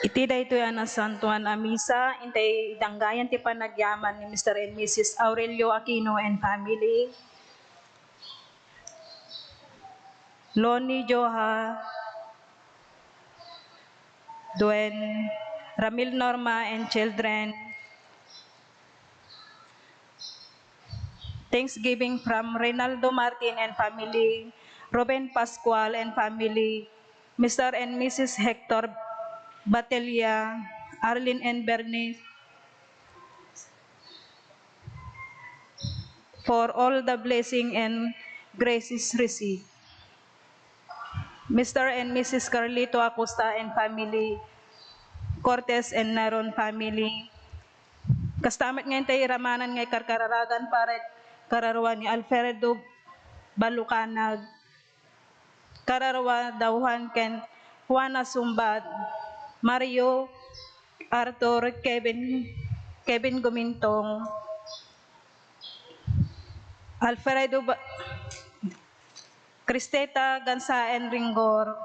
Iti daytoy ang nasantuan a misa, intay danggayan ti panagyaman ni Mr. and Mrs. Aurelio Aquino and family. Loni Joha, Duen, Ramil Norma and children. Thanksgiving from Reynaldo Martin and family, Ruben Pascual and family, Mr. and Mrs. Hector Batelia, Arlene and Bernice, for all the blessing and graces received. Mr. and Mrs. Carlito Acosta and family, Cortez and Naron family, kastamat ngayon tayo iramanan ngay karkararagan para kararwa ni Alfredo Balucanag, kararwa Dauhan ken Juana Sumbad, Mario Arthur Kevin Gumintong, Alfredo Cristeta Gansa and Ringor,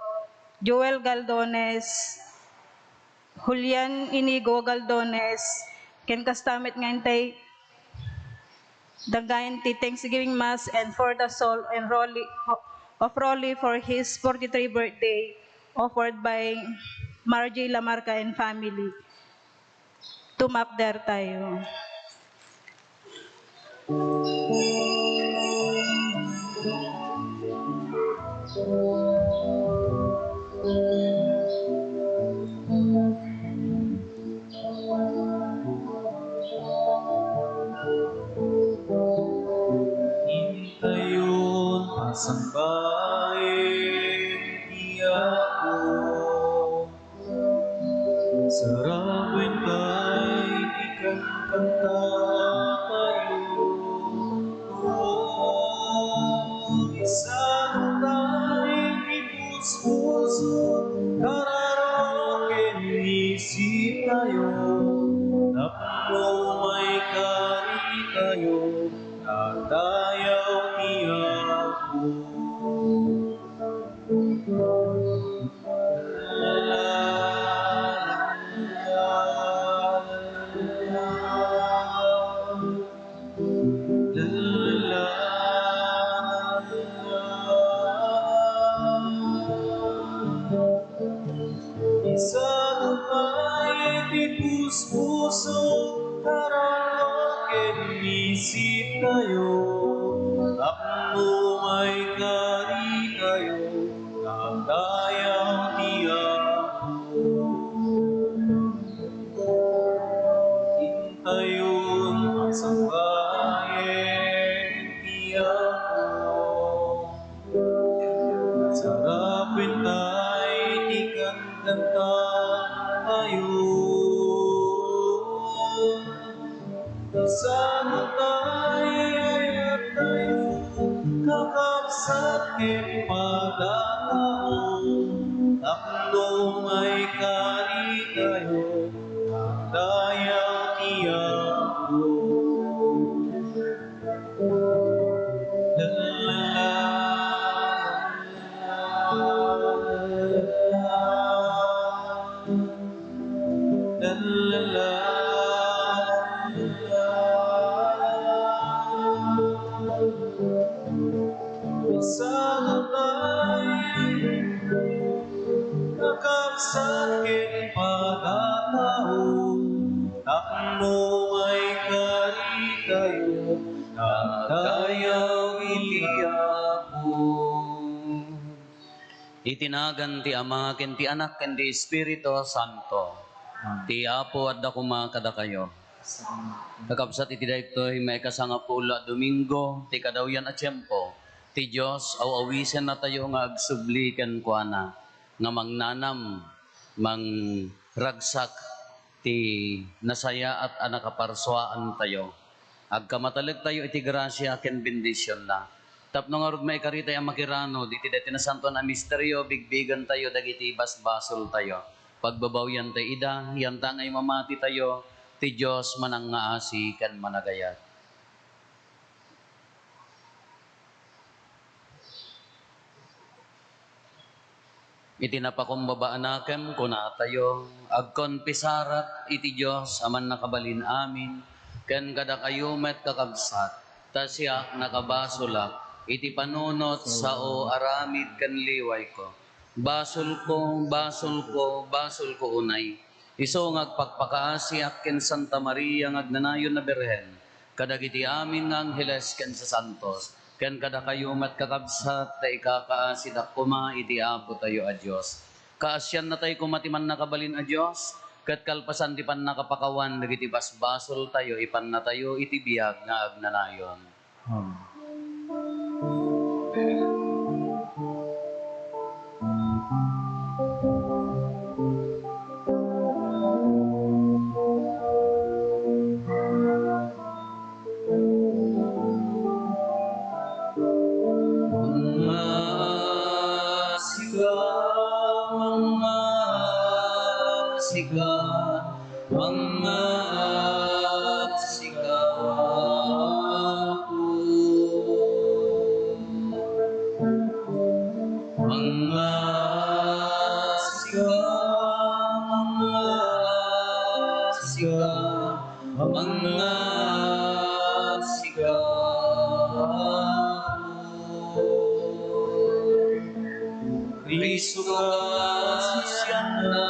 Joel Galdones, Julian Inigo Galdones, ken kastamit ngayon tayo dagayan ti Thanksgiving Mass and for the soul and of Rolly for his 43rd birthday, offered by Margie Lamarca and family. Tumapder tayo. Hintayon pasambahin iyako, sarapin kay ikang kanta tayo. Isang tayo ipus-puso, kararoke isip tayo, napno may kari tayo, nagdayaw tiyako. Isang may tipus-puso, karaoke isip tayo, tapno may kari tayo, nagdayaw tiyako. Hintayon ang sambahin tiyako, sarapin tayo ikan kanta tayo. Isang tayo kakapsat ken padataon, tapno may kari tayo, nagdayaw tiyako. Isang tayo kakapsat ken padataon, tapno may kari tayo, nagdayaw tiyako. Itinagan ti Ama, ken ti Anak, ken ti Espiritu Santo. Ti Apo at dakuma kada kayo. Kakabsat iti daytoy may kasangapula Domingo, ti kadawyan a tiyempo. Ti Dios awawisen na tayo nga agsubli ken kuana, nga mangnanam, mangragsak ti nasaya at anakaparswaan tayo. Agkamatalag tayo iti grasya ken bendisyon na. Tapno nga rod may karitay ang makirano, diti dati na santo na misteryo, bigbigan tayo, dagiti basbasol tayo. Pagbabawyan tayo ida, yanta ngay mamati tayo, ti Diyos manang ngaasi kan managayat. Iti napakumbaba anakem kuna tayo, agkonpisarat iti Diyos aman nakabalin amin, ken kada kayo met kakabsat, tasyak nakabasulak, iti panunot sa o aramid ken liway ko. Basol ko unay. Iso ngagpagpakaasiak ken Santa Maria ngagnanayon na Birhen, kadagiti amin nga angheles ken sa santos, ken kada kayo met kakabsat ta ikakaasid kuma iti Apo tayo a Dios. Kaasyan na tayo kumatiman nakabalin a Dios, ket kalpasan ti pan nakapakawan dagiti basbasol tayo ipan na tayo iti biag nga agnanayon. Kristo kasyan na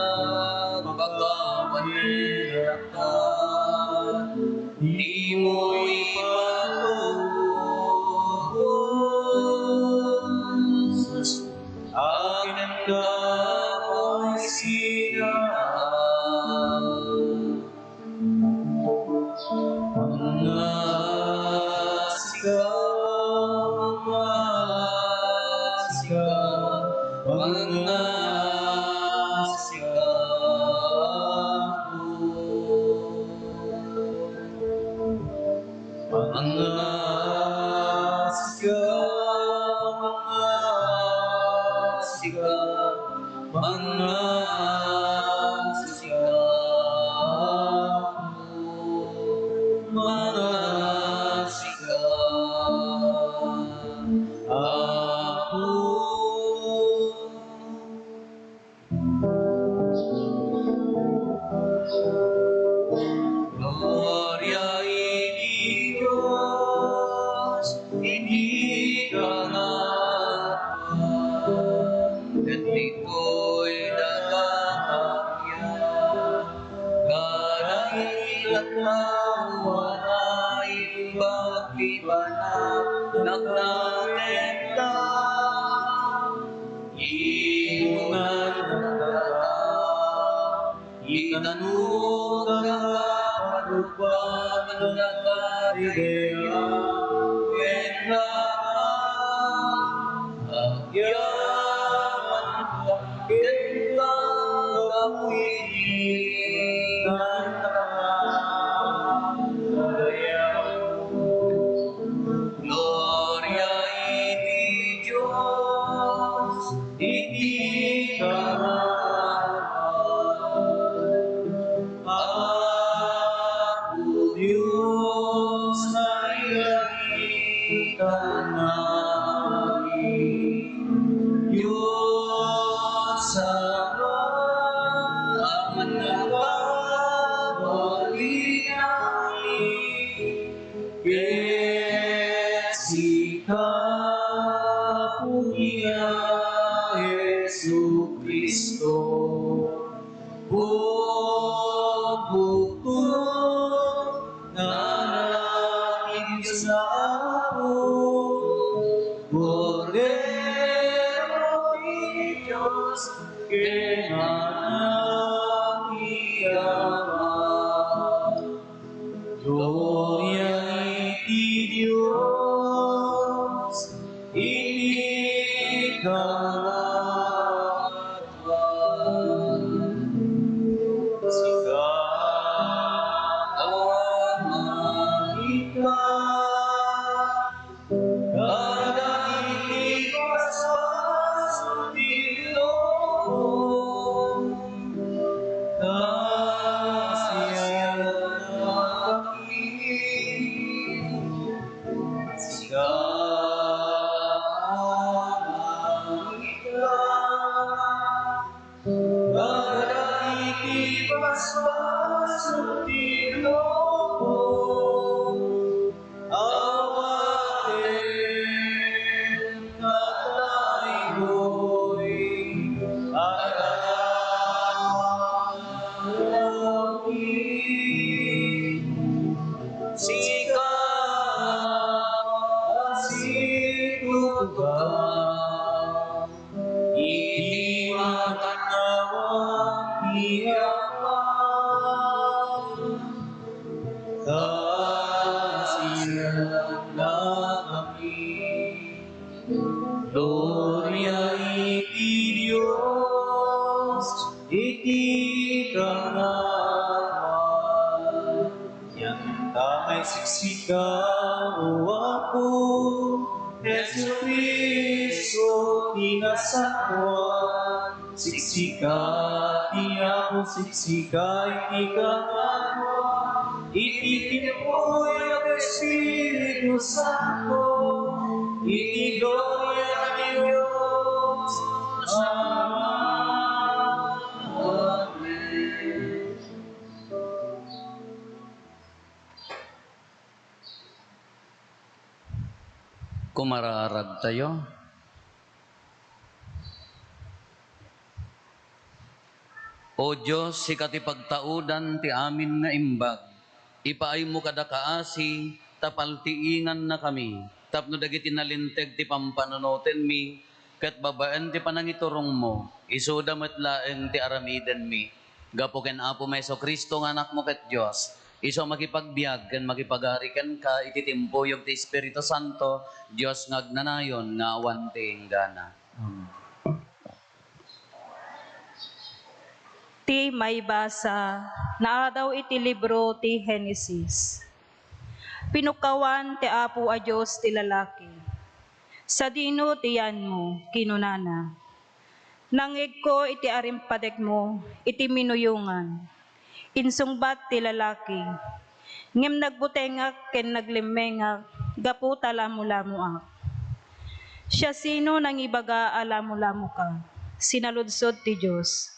pagkapanirakan, di mo ipatubos, akin ka mo'y sinaan. Mga Gloria in Dios, hindi ka ngatan, at ito'y nagkakakyan, kadahilat na wanayin pagkibanap natin ka, inungan nagdata, itanong nagkapalupan nagkarideya, wena agyaman pagkita kapilingan nakadayaw. Gloria iti Diyos, iti Ako Diyos na ilahitan namin, Diyos sa aman nagkabali namin, Kesika punya Yesu Kristo, bukod na natin sa ako, Cordero di Diyos, kinanak iyaman. Gloria iti Dios, iti kalatuan. Sigawan ika, kada iwas dilong, kasiyan ka. Iti matanawa iyakan, kasiyan na kami. Gloria iti Dios, iti karangalan. Yan tamay siksika o ako, Jesu Cristo, tinasakwan. Siksika, ti ako, siksika, iti karangalan. Iti tinuoy ang Espiritu Santo, iti gloria ni Dios. Amen. Kumararag tayo. O Diyos, sikat ipagtaudan ti amin nga imbag. Ipaay mo kada kaasi, tapaltiingan na kami. Tapno dagiti nalinteg ti pampanunutin mi, kat babaan ti panangiturong mo, isuda met laeng ti aramiden mi. Gapo ken Apo Meso Kristo nga anak mo ket Diyos, iso makipagbiag ken makipagarikan ka iti timpuyog ti Espiritu Santo, Diyos ngagnanayon nga awan ti inggana. Ti may basa, naa daw iti libro ti Genesis. Pinukawan ti Apo a Diyos ti lalaki. Sa dino ti yan mo, kinunana. Nangig ko iti arimpadek mo, iti minuyungan. Insungbat ti lalaki. Ngem nagbutengak ken naglimengak, gapu talamu-lamuak. Siya sino nang ibaga alamu-lamu ka, sinaludsod ti Diyos.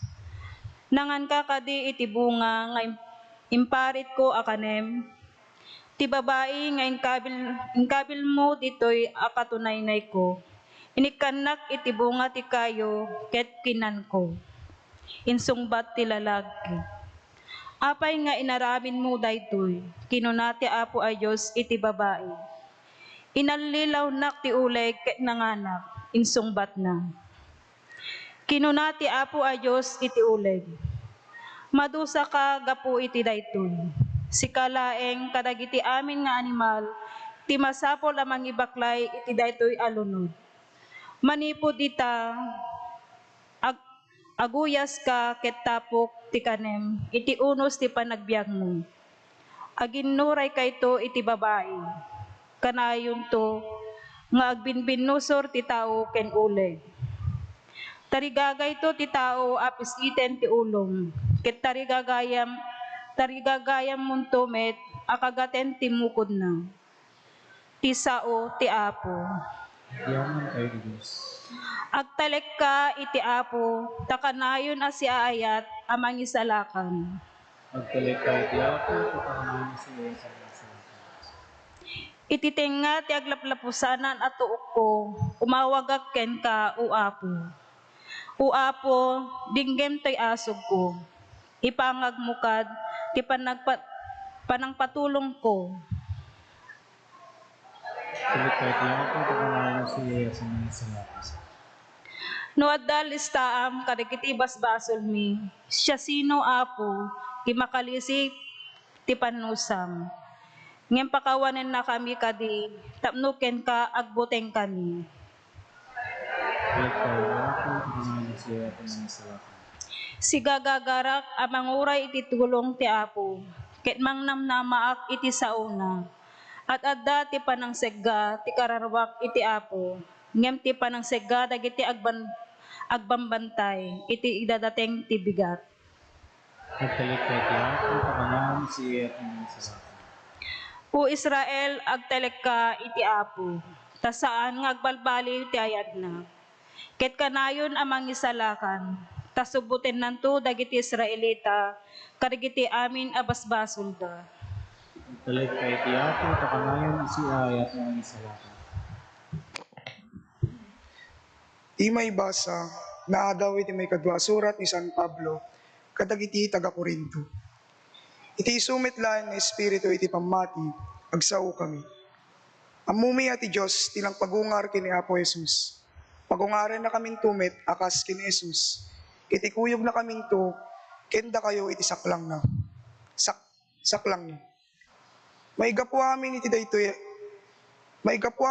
Nangan ka kadi iti bunga nga imparit ko akanem, ti babae nga inkabil mo ditoy akatunaynay ko, inikanak iti bunga ti kayo ket kinan ko. Insungbat ti lalaki, apay nga inaramin mo daytoy, kinuna ti Apo a Diyos iti babae. Inalilaw nak ti ulay ket nanganak, insungbat na. Kinuna ti Apo a Diyos iti uleg. Madusa ka gapu iti daytoy. Sikalaeng kadagiti amin nga animal, ti masapol amang ibaklay iti daytoy alunod. Manipod ita, aguyas ka ket tapok ti kanem, iti unos ti panagbiag mo. Aginnuray kayto iti babae. Kanayon to, nga agbinbinusor ti tao ken uleg. Tarigagay to ti tao apis iten ti ulong, ket tarigagayam munto met akagaten ti mukod na. Ti sao ti Apo. Yaman kayo ni Diyos. Agtalek ka iti Apo, takanayon a si aayat amang isalakan. Magtalik kayo ti ako, kapakanan sa iyo sa mga. Iti tenga ti aglaplapusanan at tuok ko, umawagak ken ka o Apo. O Apo, dinggem to'y asog ko. Ipangagmukad, ti panangpatulong ko. Talik kayo ti ako, kapakanan sa iyo sa mga. No addal istaam kadagiti basbasol mi, siya sino Apo, kimakalisi ti panusam. Ngem pakawanen na kami kadi, tapno ken ka agbuteng kami. Talik kayo ti ako, kapakanan sa iyo sa mga. Sigagagarak amang uray iti tulong ti Apo, ket mangnamnamaak iti sauna. At adda ti panangsegga ti kararwak iti Apo, ngem ti panangsegga dagiti agbambantay iti idadateng ti bigat. Magtalik kayo ti ako, kapakanan sa iyo sa mga. O Israel, agtalek ka iti Apo, ta saan nga agbalbali ti ayat na. Ket kanayon amang isalakan, ta subutin nanto dagiti Israelita, kadagiti amin abasbasol da. Magtalik kayo ti ako, kapakanan si ayat ng isalakan. Imay basa, naa daw iti may kadwa surat ni San Pablo, kadagiti taga Corinto. Iti isumit laeng nga espiritu iti pamati, agsao kami. Amumi ati Diyos, tinang pagungar kini Apo Jesus. Pagungaren na kaming tumit, akas kini Jesus. Iti kuyog na kaming to, kenda kayo iti saklang na. Saklang na. Maigapo amin iti daytoy, maigapo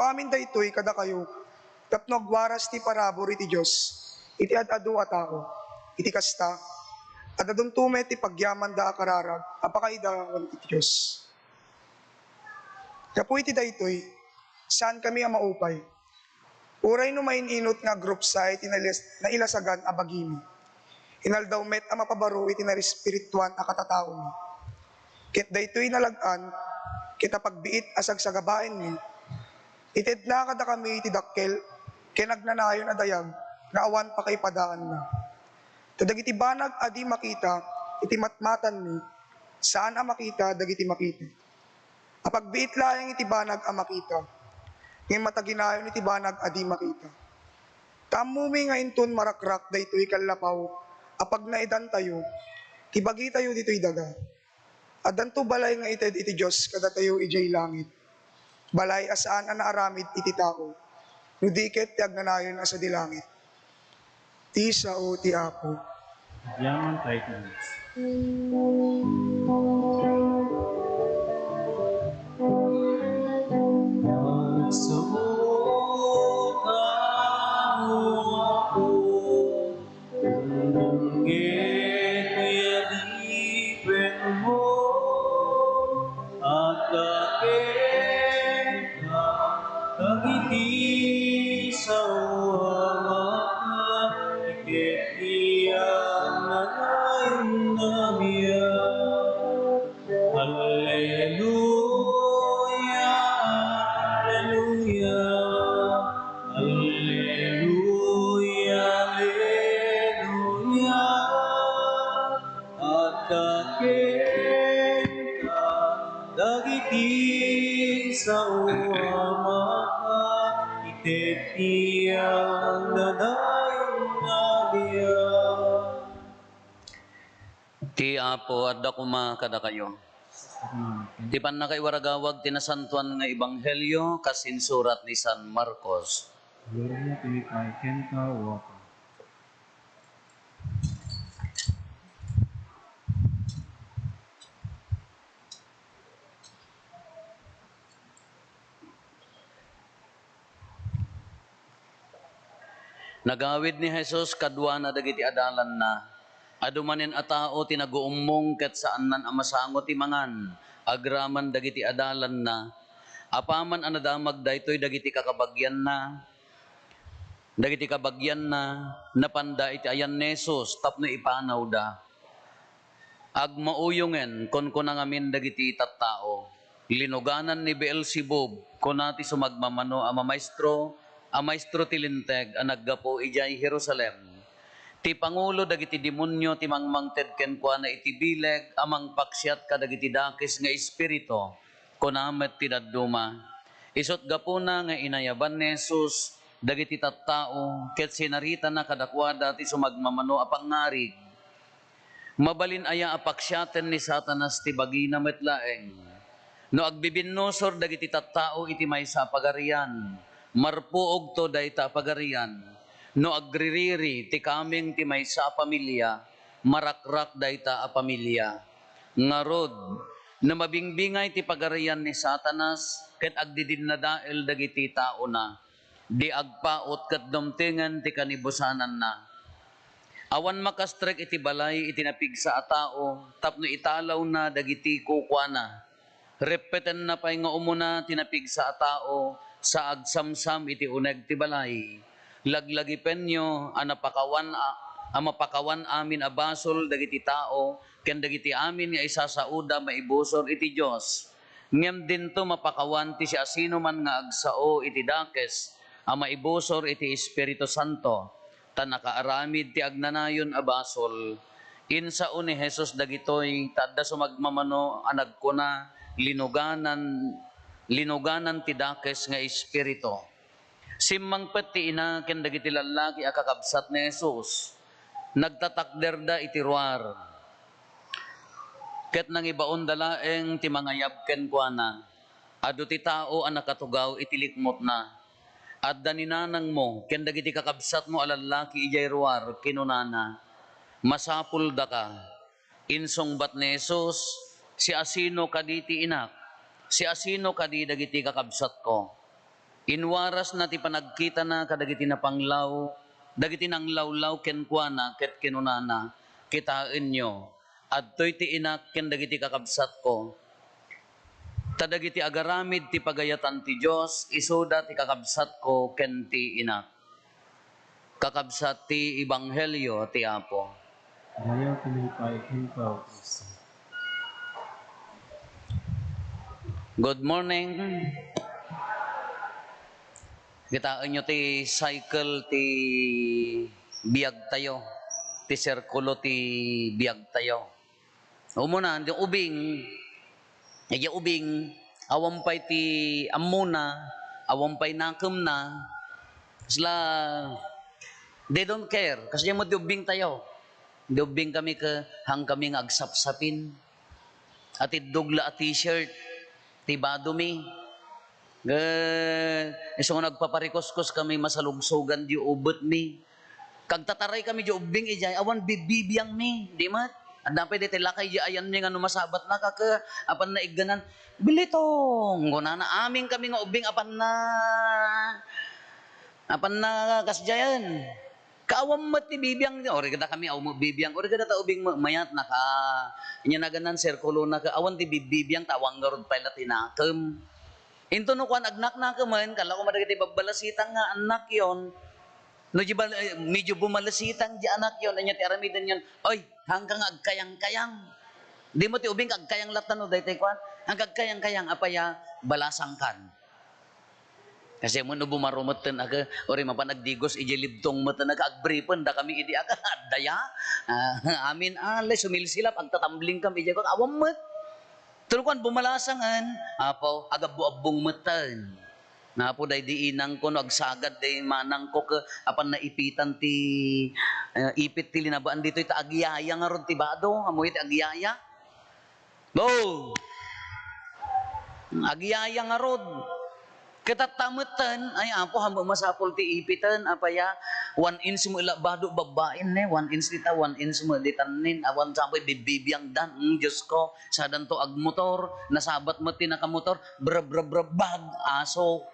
amin daytoy kada kayo, tapnog waras ti parabor iti Diyos, iti ad-adu a tao, iti kasta, adadon tumet ti pagyaman da akararag, apakaidawan iti Diyos. Kapu iti daytoy, saan kami ang maupay? Uray no maininot nga group sa iti nailasagan a bagimi. Inaldaw met ang mapabaro iti narispirituan a katataon mi. Ket daytoy nalagan, kita pagbiit asag sa gabaen mi. Ited na kada kami iti dakkel, kinagnanayon a dayag, nga awan pa kay padaan na. Tadagiti banag adi makita, iti matmatan mi, saan a makita dagiti makita. Apagbiit layang iti banag a makita, ngayon mataginayon iti banag adi makita. Tamumi nga inton marakrak daytoy kallapaw, apag naidan tayo, tibagi tayo dito'y daga. Adanto balay nga ited iti Diyos kada tayo ijay langit. Balay asaan ang naaramid iti tao, nudiket ti agnanayon asa di langit. Ti sao ti Apo. Yaman tayo Diyos. Ti Apo adda kuma kada kayo. Ti pan na kay waragawag tinasantuan nga ebanghelyo kasin surat ni San Marcos. Gloria tinipay kenta waka. Nagawid ni Jesus kadwa na dagiti adalan na. Adumanin a tao tinaguummong ket saan nan amasango ti mangan. Agraman dagiti adalan na. Apaman anadamag daytoy dagiti kakabagyan na. Dagiti kabagyan na napanda iti ayan ni Jesus tapno ipanaw da. Agmauyungen kon kunangamin dagiti tattao. Linuganan ni Beelzebub kunati sumagmamano ama maestro tilinteg ang naggapo ijay Jerusalem. Ti pangulo dagiti demonyo ti mangmangted kenkwana iti bileg amang paksyat kadagiti dakes nga espiritu kunamet ti dadduma. Isot gapuna nga inayaban ni Jesus dagiti tattao ket sinarita na kadakwada ti sumagmamano a pangarig. Mabalin aya apaksyaten ni Satanas ti bagina metlaeng. No agbibinnosor dagiti tattao iti maysa pagarian. Marpuog to dayta pagarian. No agririri ti kaming ti maysa pamilya, marakrak dayta a pamilya. Ngarod, na mabingbingay ti pagarian ni Satanas, ket agdidinadael dagiti tao na, di agpaot ket dumtingan ti kanibusanan na. Awan makastrek iti balay iti napigsa a tao, tapno italaw na dagiti kukwana. Repeten na pay nga umuna tinapigsa a tao, sa agsamsam iti uneg ti balay. Laglagi penyo mapakawan amin abasol dagiti tao ken dagiti amin nga isasauda maibusor iti Dios. Ngem dinto mapakawan ti siasino man nga agsao iti dakes maibusor iti Espiritu Santo. Ta nakaaramid ti agnanayon abasol. Insao ni Jesus dagitoy tadda sumagmamano anagkuna linuganan ti dakes nga espiritu. Simmangpet ti ina ken dagiti lalaki a kakabsat ni Jesus. Nagtatakder da iti ruar. Ket nang ibaon dalaeng ti mangayab ken kuana. Adu ti tao ang nakatugaw itilikmot na. At daninanang mo, ken dagiti kakabsat mo alalaki ijay ruar, kinunana, masapul da ka. Insong bat ni Jesus, si asino kaditi inak, si asino kadi dagiti kakabsat ko. Inwaras na ti panagkita na kadagiti na panglaw, dagiti nang lawlaw ken kuana ket kinunana, kitain nyo. Adtoy ti inak ken dagiti kakabsat ko. Tadagiti agaramid ti pagayatan ti Dios, isuda ti kakabsat ko ken ti inak. Kakabsat ti ebanghelyo ti Apo. Ayaw pinipay ikaw, Kristo. Good morning. Kitaan nyo ti cycle ti biyag tayo. Ti sirkulo ti biyag tayo. Umuna, di ubing. Igi ubing, awampay ti amuna, awampay nakem na. Sila, they don't care. Kasi mo di ubing tayo. Di ubing kami hang kami nga agsapsapin. At idugla at t-shirt. Tiba dumi. So nagpaparikoskos kami masalugsogan di ubot mi. Kagtataray kami di ubing ijay, awan bibibiyang mi. Di mat? At dapat iti lakay di ayan mi nga numasabat na kaka apan na iganan. Bilitong, guna na aming kami nga ubing apan na kasjayan. Kaawam mat ti bibiyang, ori kada kami aw mo bibiyang, ori kada ta ubing mayat na ka. Inya na ganan sirkulo na ka, awan ti bibiyang tawang garod pala tinakem. Into no kwan agnak na kaman, kala ko madagiti babbalasitang nga anak yon. No medyo bumalasitan di anak yon, anya ti aramidan yon. Oy, hanggang agkayang-kayang. Di mo ti ubing agkayang latan no daytay kwan. Hanggang agkayang-kayang apaya balasangkan. Kasi mo no bumarumeten aga ori mapanagdigos iji libtong meten agbripen da kami idi aga daya. Amin alay sumilsilap agtatambling kami iji ko awam met. Tulkuan bumalasangan apo aga buabong meten. Na po day di inang ko no agsagad day manang ko ke apan naipitan ti ipit ti linabaan dito ita agiyaya nga ron ti bado amoy ti agiyaya. Go. Agiyaya nga ron. Katatamutan ay apo hamba masapol ti ipitan apaya 1 inch mo ila bado babain ne 1 inch dita 1 inch mo ditanin awan sampai bibibiyang dan Diyos ko sadan to agmotor nasabat mo ti nakamotor bag aso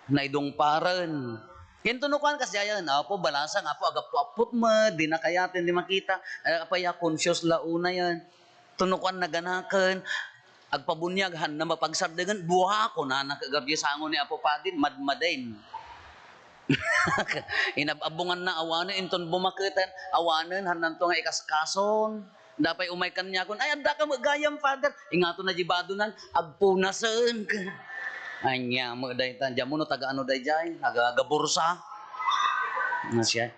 na idong paran. Yan tunukan kasi ayan, apo balasang, apo agap-apot mo, di na kayatin, di makita. Apaya, conscious launa yan. Tunukan na ganakan, agpabunyaghan na mapagsardagan, buha ko na nakagabya sa angon ni Apo Padin, madmadain. Inababungan na awanan, inton bumakitan, awanan, hanan to nga ikaskason. Dapay umay kanya kun, ay, anda ka magayam, Father. Ingato na jibado nan, agpunasan ka. Anya mo day tan jamo no taga ano day jay aga bursa na siya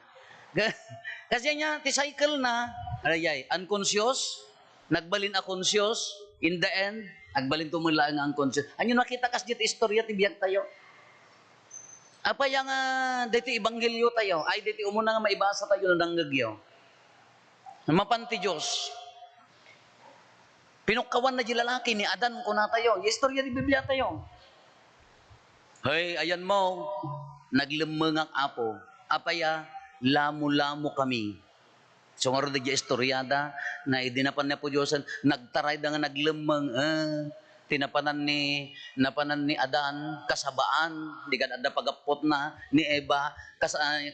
kasi niya ti cycle na ayay unconscious nagbalin a conscious in the end nagbalin tumula nga unconscious anyo nakita kas dit istorya ti biag tayo apa yang diti ebanghelyo tayo ay diti umuna nga maibasa tayo ng danggagyo mapan ti Dios pinukawan na di lalaki ni Adan kuna tayo istorya di Biblia tayo. Hey, ayan mo, naglemengak apo, apaya, lamu-lamu kami. So nga rin istoryada, na idinapan niya po Diyosan, nagtaray da nga naglemeng, napanan ni Adan, kasabaan, di ka ada pagapot na, ni Eva,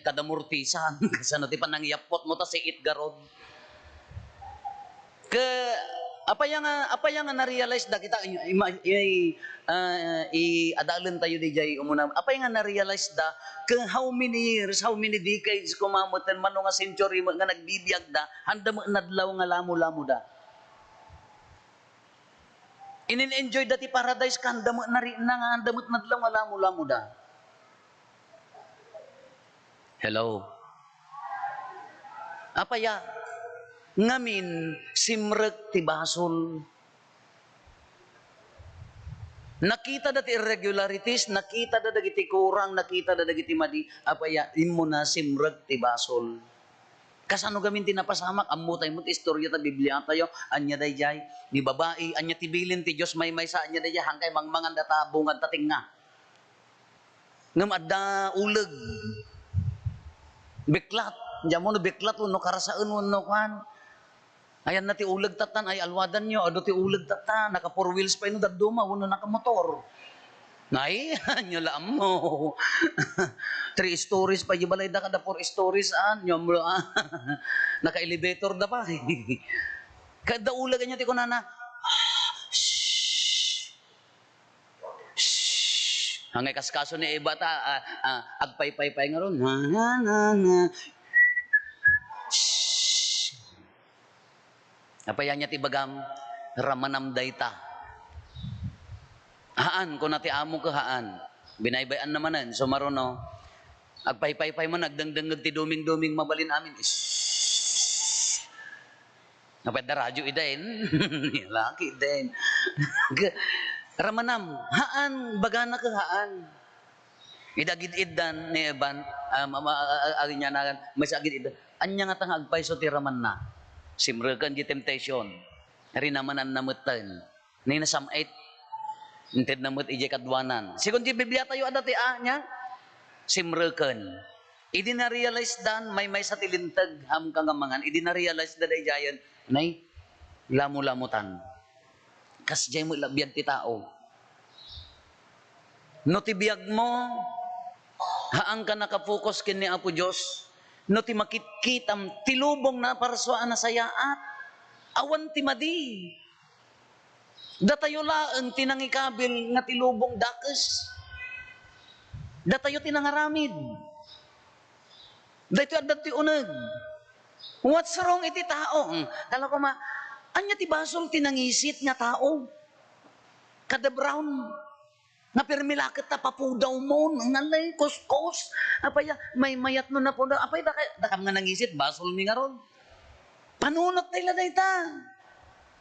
kadamurtisan, kasano ti panangyapot mo, ta si Itgarod. Apa yang na-realize da kita adalan tayo di jay umuna apa yang na-realize da how many years how many decades kumamutan mano nga century nga nagbibiyag da handa mo nadlaw nga lamu-lamu da inin-enjoy da ti paradise kanda mo nga handa mo nadlaw nga lamu-lamu da. Hello apa ya ngamin simrek ti basol. Nakita dati irregularities, nakita da dagiti kurang, nakita da dagiti madi, apaya immo na simrek ti basol. Kasano gamin tinapasamak, amutay mo't istorya ta Biblia tayo, anya dayjay, ni babae, anya tibilin ti Diyos may sa anya dayjay, hangkay mangmangan data bungad tating nga. Ngam adda uleg. Biklat, diyan mo no biklat, no karasaan mo no kan. Ayan na ti uleg tatan, ay alwadan nyo, ado ti uleg tatan, naka 4 wheels pa ino daduma, uno naka motor. Nay, nyo laam mo. 3 stories pa, balay da kada 4 stories, nyo mo, naka-elevator da pa. Kada uleg, ganyan ti ko na, hangay kaskaso ni Eva ta, agpay-pay-pay nga ron. Apayan niya ti bagam, ramanam dayta. Haan, kung nati amo ka haan, binaybayan namanan, so marono, agpay-pay-pay mo, nagdangdangag ti duming-duming mabalin amin. Napad na radyo idain, laki idain. Ramanam, haan, bagana ka haan. Idagid-idan ni Eban, agin niya na, may sagid-idan, anya nga tang agpay so ti raman na. Simrekan di temptation. Rin naman ang namutan. Ni nasam 8. Inted namut ije kadwanan. Sigun di Biblia tayo adati niya. Simrekan. Idi na realize dan may sa tilintag ham kangamangan. Idi na realize da day jayan. Nay lamu-lamutan. Kasjay mo labiyag ti tao. No ti biyag mo haang ka nakapokus kin ni Apo Diyos. No ti makitkitam tilubong na paraswaan na sayaat. Awan ti madi. Datayo laeng tinangikabil nga tilubong dakes. Datayo tinangaramid. Dayto adat ti uneg. What's wrong iti tao? Kala ko anya ti basol tinangisit nga tao. Kada brown. Nga permilakit ta papudaw mo, ngalay, kuskos. Apaya, may mayat no na po daw. Apay, dakam nga nangisit, basol mi nga ron. Panunot nila day ta.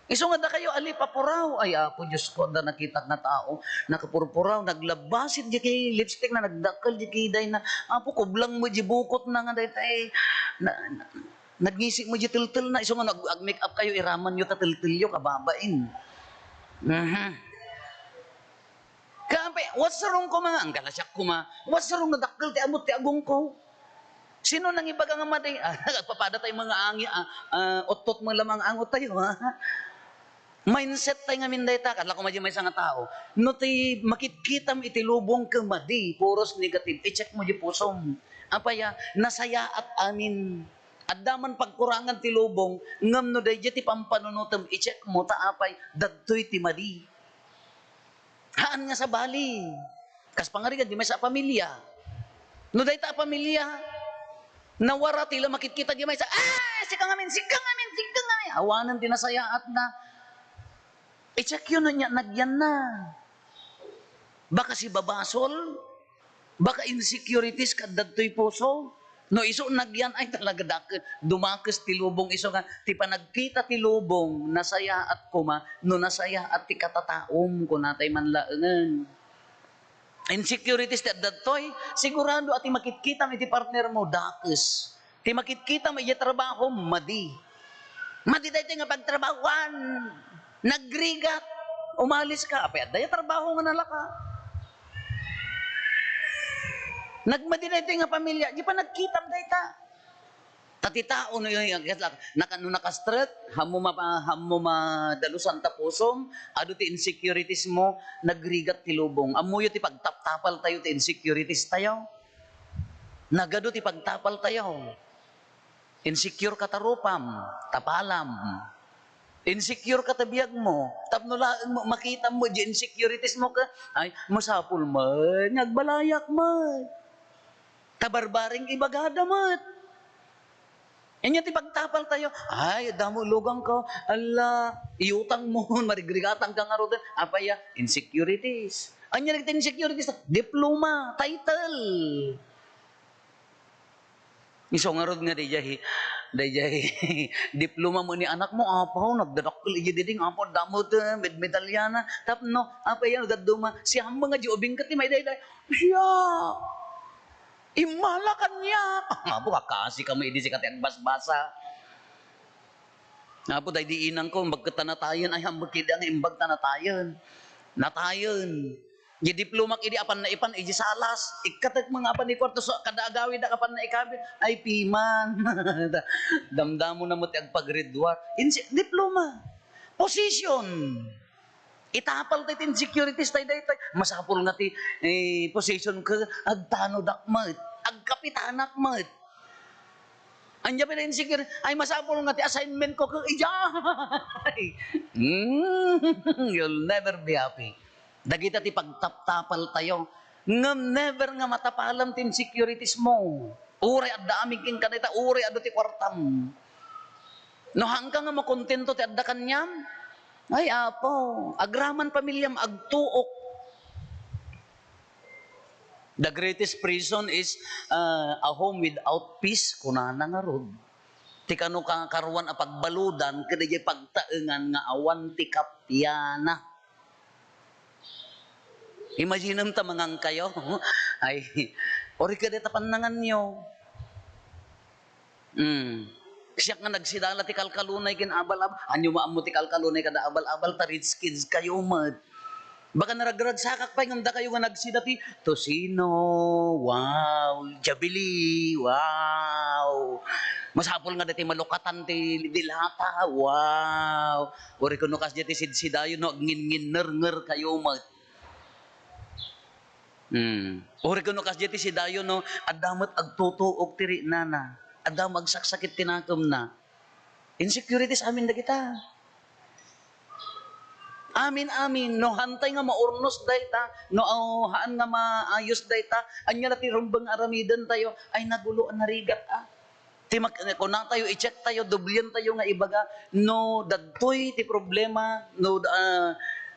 Iso nga da kayo, ali papuraw. Ay, Apo Diyos ko, da nakita nga tao, nakapurpuraw, naglabasit di kay lipstick na, nagdakal di kay day na, Apo, kublang mo di bukot na nga day tay. Nagngisik mo di tiltil na. Iso nga, nag-make up kayo, iraman nyo ta tiltilyo, kababain. Kape, what's wrong ko mga? Ang galasyak ko what's wrong na dakkel ti amot ti agong ko? Sino nang ibaga nga maday? Nagpapada tayo mga angi, otot mo lamang angot tayo, ha? Mindset tayo nga minday ta. Kala ko may nga tao. No ti makitkitam iti lubong ka madi, puros negative. I-check mo di pusom. Apaya, nasaya at amin. Addaman pagkurangan ti lubong, ngam no day ti pampanunutam, i-check mo taapay, dadtoy ti madi. Haan nga sa bali. Kas pangarigan, di may sa pamilya. No day ta pamilya, nawara tila makikita di may sa, sikang amin. Awanan tinasayaat na. I-check yun na niya, nagyan na. Baka si babasol, baka insecurities kadadtoy puso. No iso nagyan ay talaga dumakes ti lubong iso nga ti panagkita ti lubong nasaya at kuma no nasaya at ti katataom ko natay manlaengan. Insecurities ti dadtoy sigurado at ti makikita iti partner mo dakes. Ti makikita mo iti trabaho madi. Madi daytoy nga pagtrabahuan. Nagrigat umalis ka apay adaya trabaho nga nalaka. Nagmadinay ito nga pamilya, di pa nagkitam da ita. Tatitao no yung nakastret, hamo madalusan tapusom, ado ti insecurities mo, nagrigat ti lubong. Amuyo ti pagtaptapal tayo ti insecurities tayo. Nagado ti pagtapal tayo. Insecure ka tarupam, tapalam. Insecure ka tabiyag mo, tapno lang mo, makita mo, di insecurities mo ka, ay, masapul man, nagbalayak man. Kabarbaring ibagada mat. Yan ti pagtapal tayo. Ay, damo lugang ko. Ala, iutang mo, marigrigatang ka nga ro. Apaya, insecurities. Anya nagta insecurities? Diploma, title. Iso nga ro nga dayjay diploma mo ni anak mo, apaw, nagdadakil ijididing, apaw, damo medalyana. Tapno, apaya, daduma, siyang mga jiobing ka ti may dayday. Siya! Imalakan niya. Apo, kasi kami hindi si katiang basbasa. Apo, dahil di inang ko, magkatanatayan, ay hambag kidi ang imbag tanatayan. Natayan. Di diplomak, idi apan na ipan, idi salas. Ikatak mga apan ni kwarto, so kada agawid na kapan na ikabi, ay piman. Damdamo na mo ti agpagridwar. Diploma. Position. Itapal tayo insecurities tayo dahil. Masapol nga ti position ka, agtano dakmat, agkapitanak mat. Anya pa na insecure, ay masapol nga ti assignment ko, ijay. You'll never be happy. Dagita ti pagtaptapal tayo, nga never nga matapalam ti insecurities mo. Uri at daming king kanita, uri at ti kwartam. No hanggang nga makontento ti adda kanyam, ay apo, agraman pamilyam, agtuok. The greatest prison is a home without peace, kunana nga rod. Ti kano ka karuan a pagbaludan, kada jay pagtaengan nga awan ti kapyana. Imaginem ta mangang kayo, ay, ori kada tapanangan nyo. Siya nga nagsidala ti kalkalunay kin abal-abal. Anyo maam mo ti kalkalunay kada abal-abal ta rich kids kayo mat. Baka naragrad sakak pa ngam da kayo nga nagsida ti Tosino, wow, Jabili, wow. Masapol nga dati malukatan ti dilata, wow. Ori kuno kas ti sidsidayo no ngin-ngin nger kayo mat. Ori kuno kas ti sidayo no adamat agtutuog ti nana. Ada magsaksakit tinakom na. Insecurities amin na kita. Amin. No hantay nga maurnos dayta, no haan nga maayos dayta, anya na ti rumbang aramidan tayo, ay naguluan na rigat kung na tayo i-check tayo, dublyan tayo nga ibaga, no dadtoy ti problema, no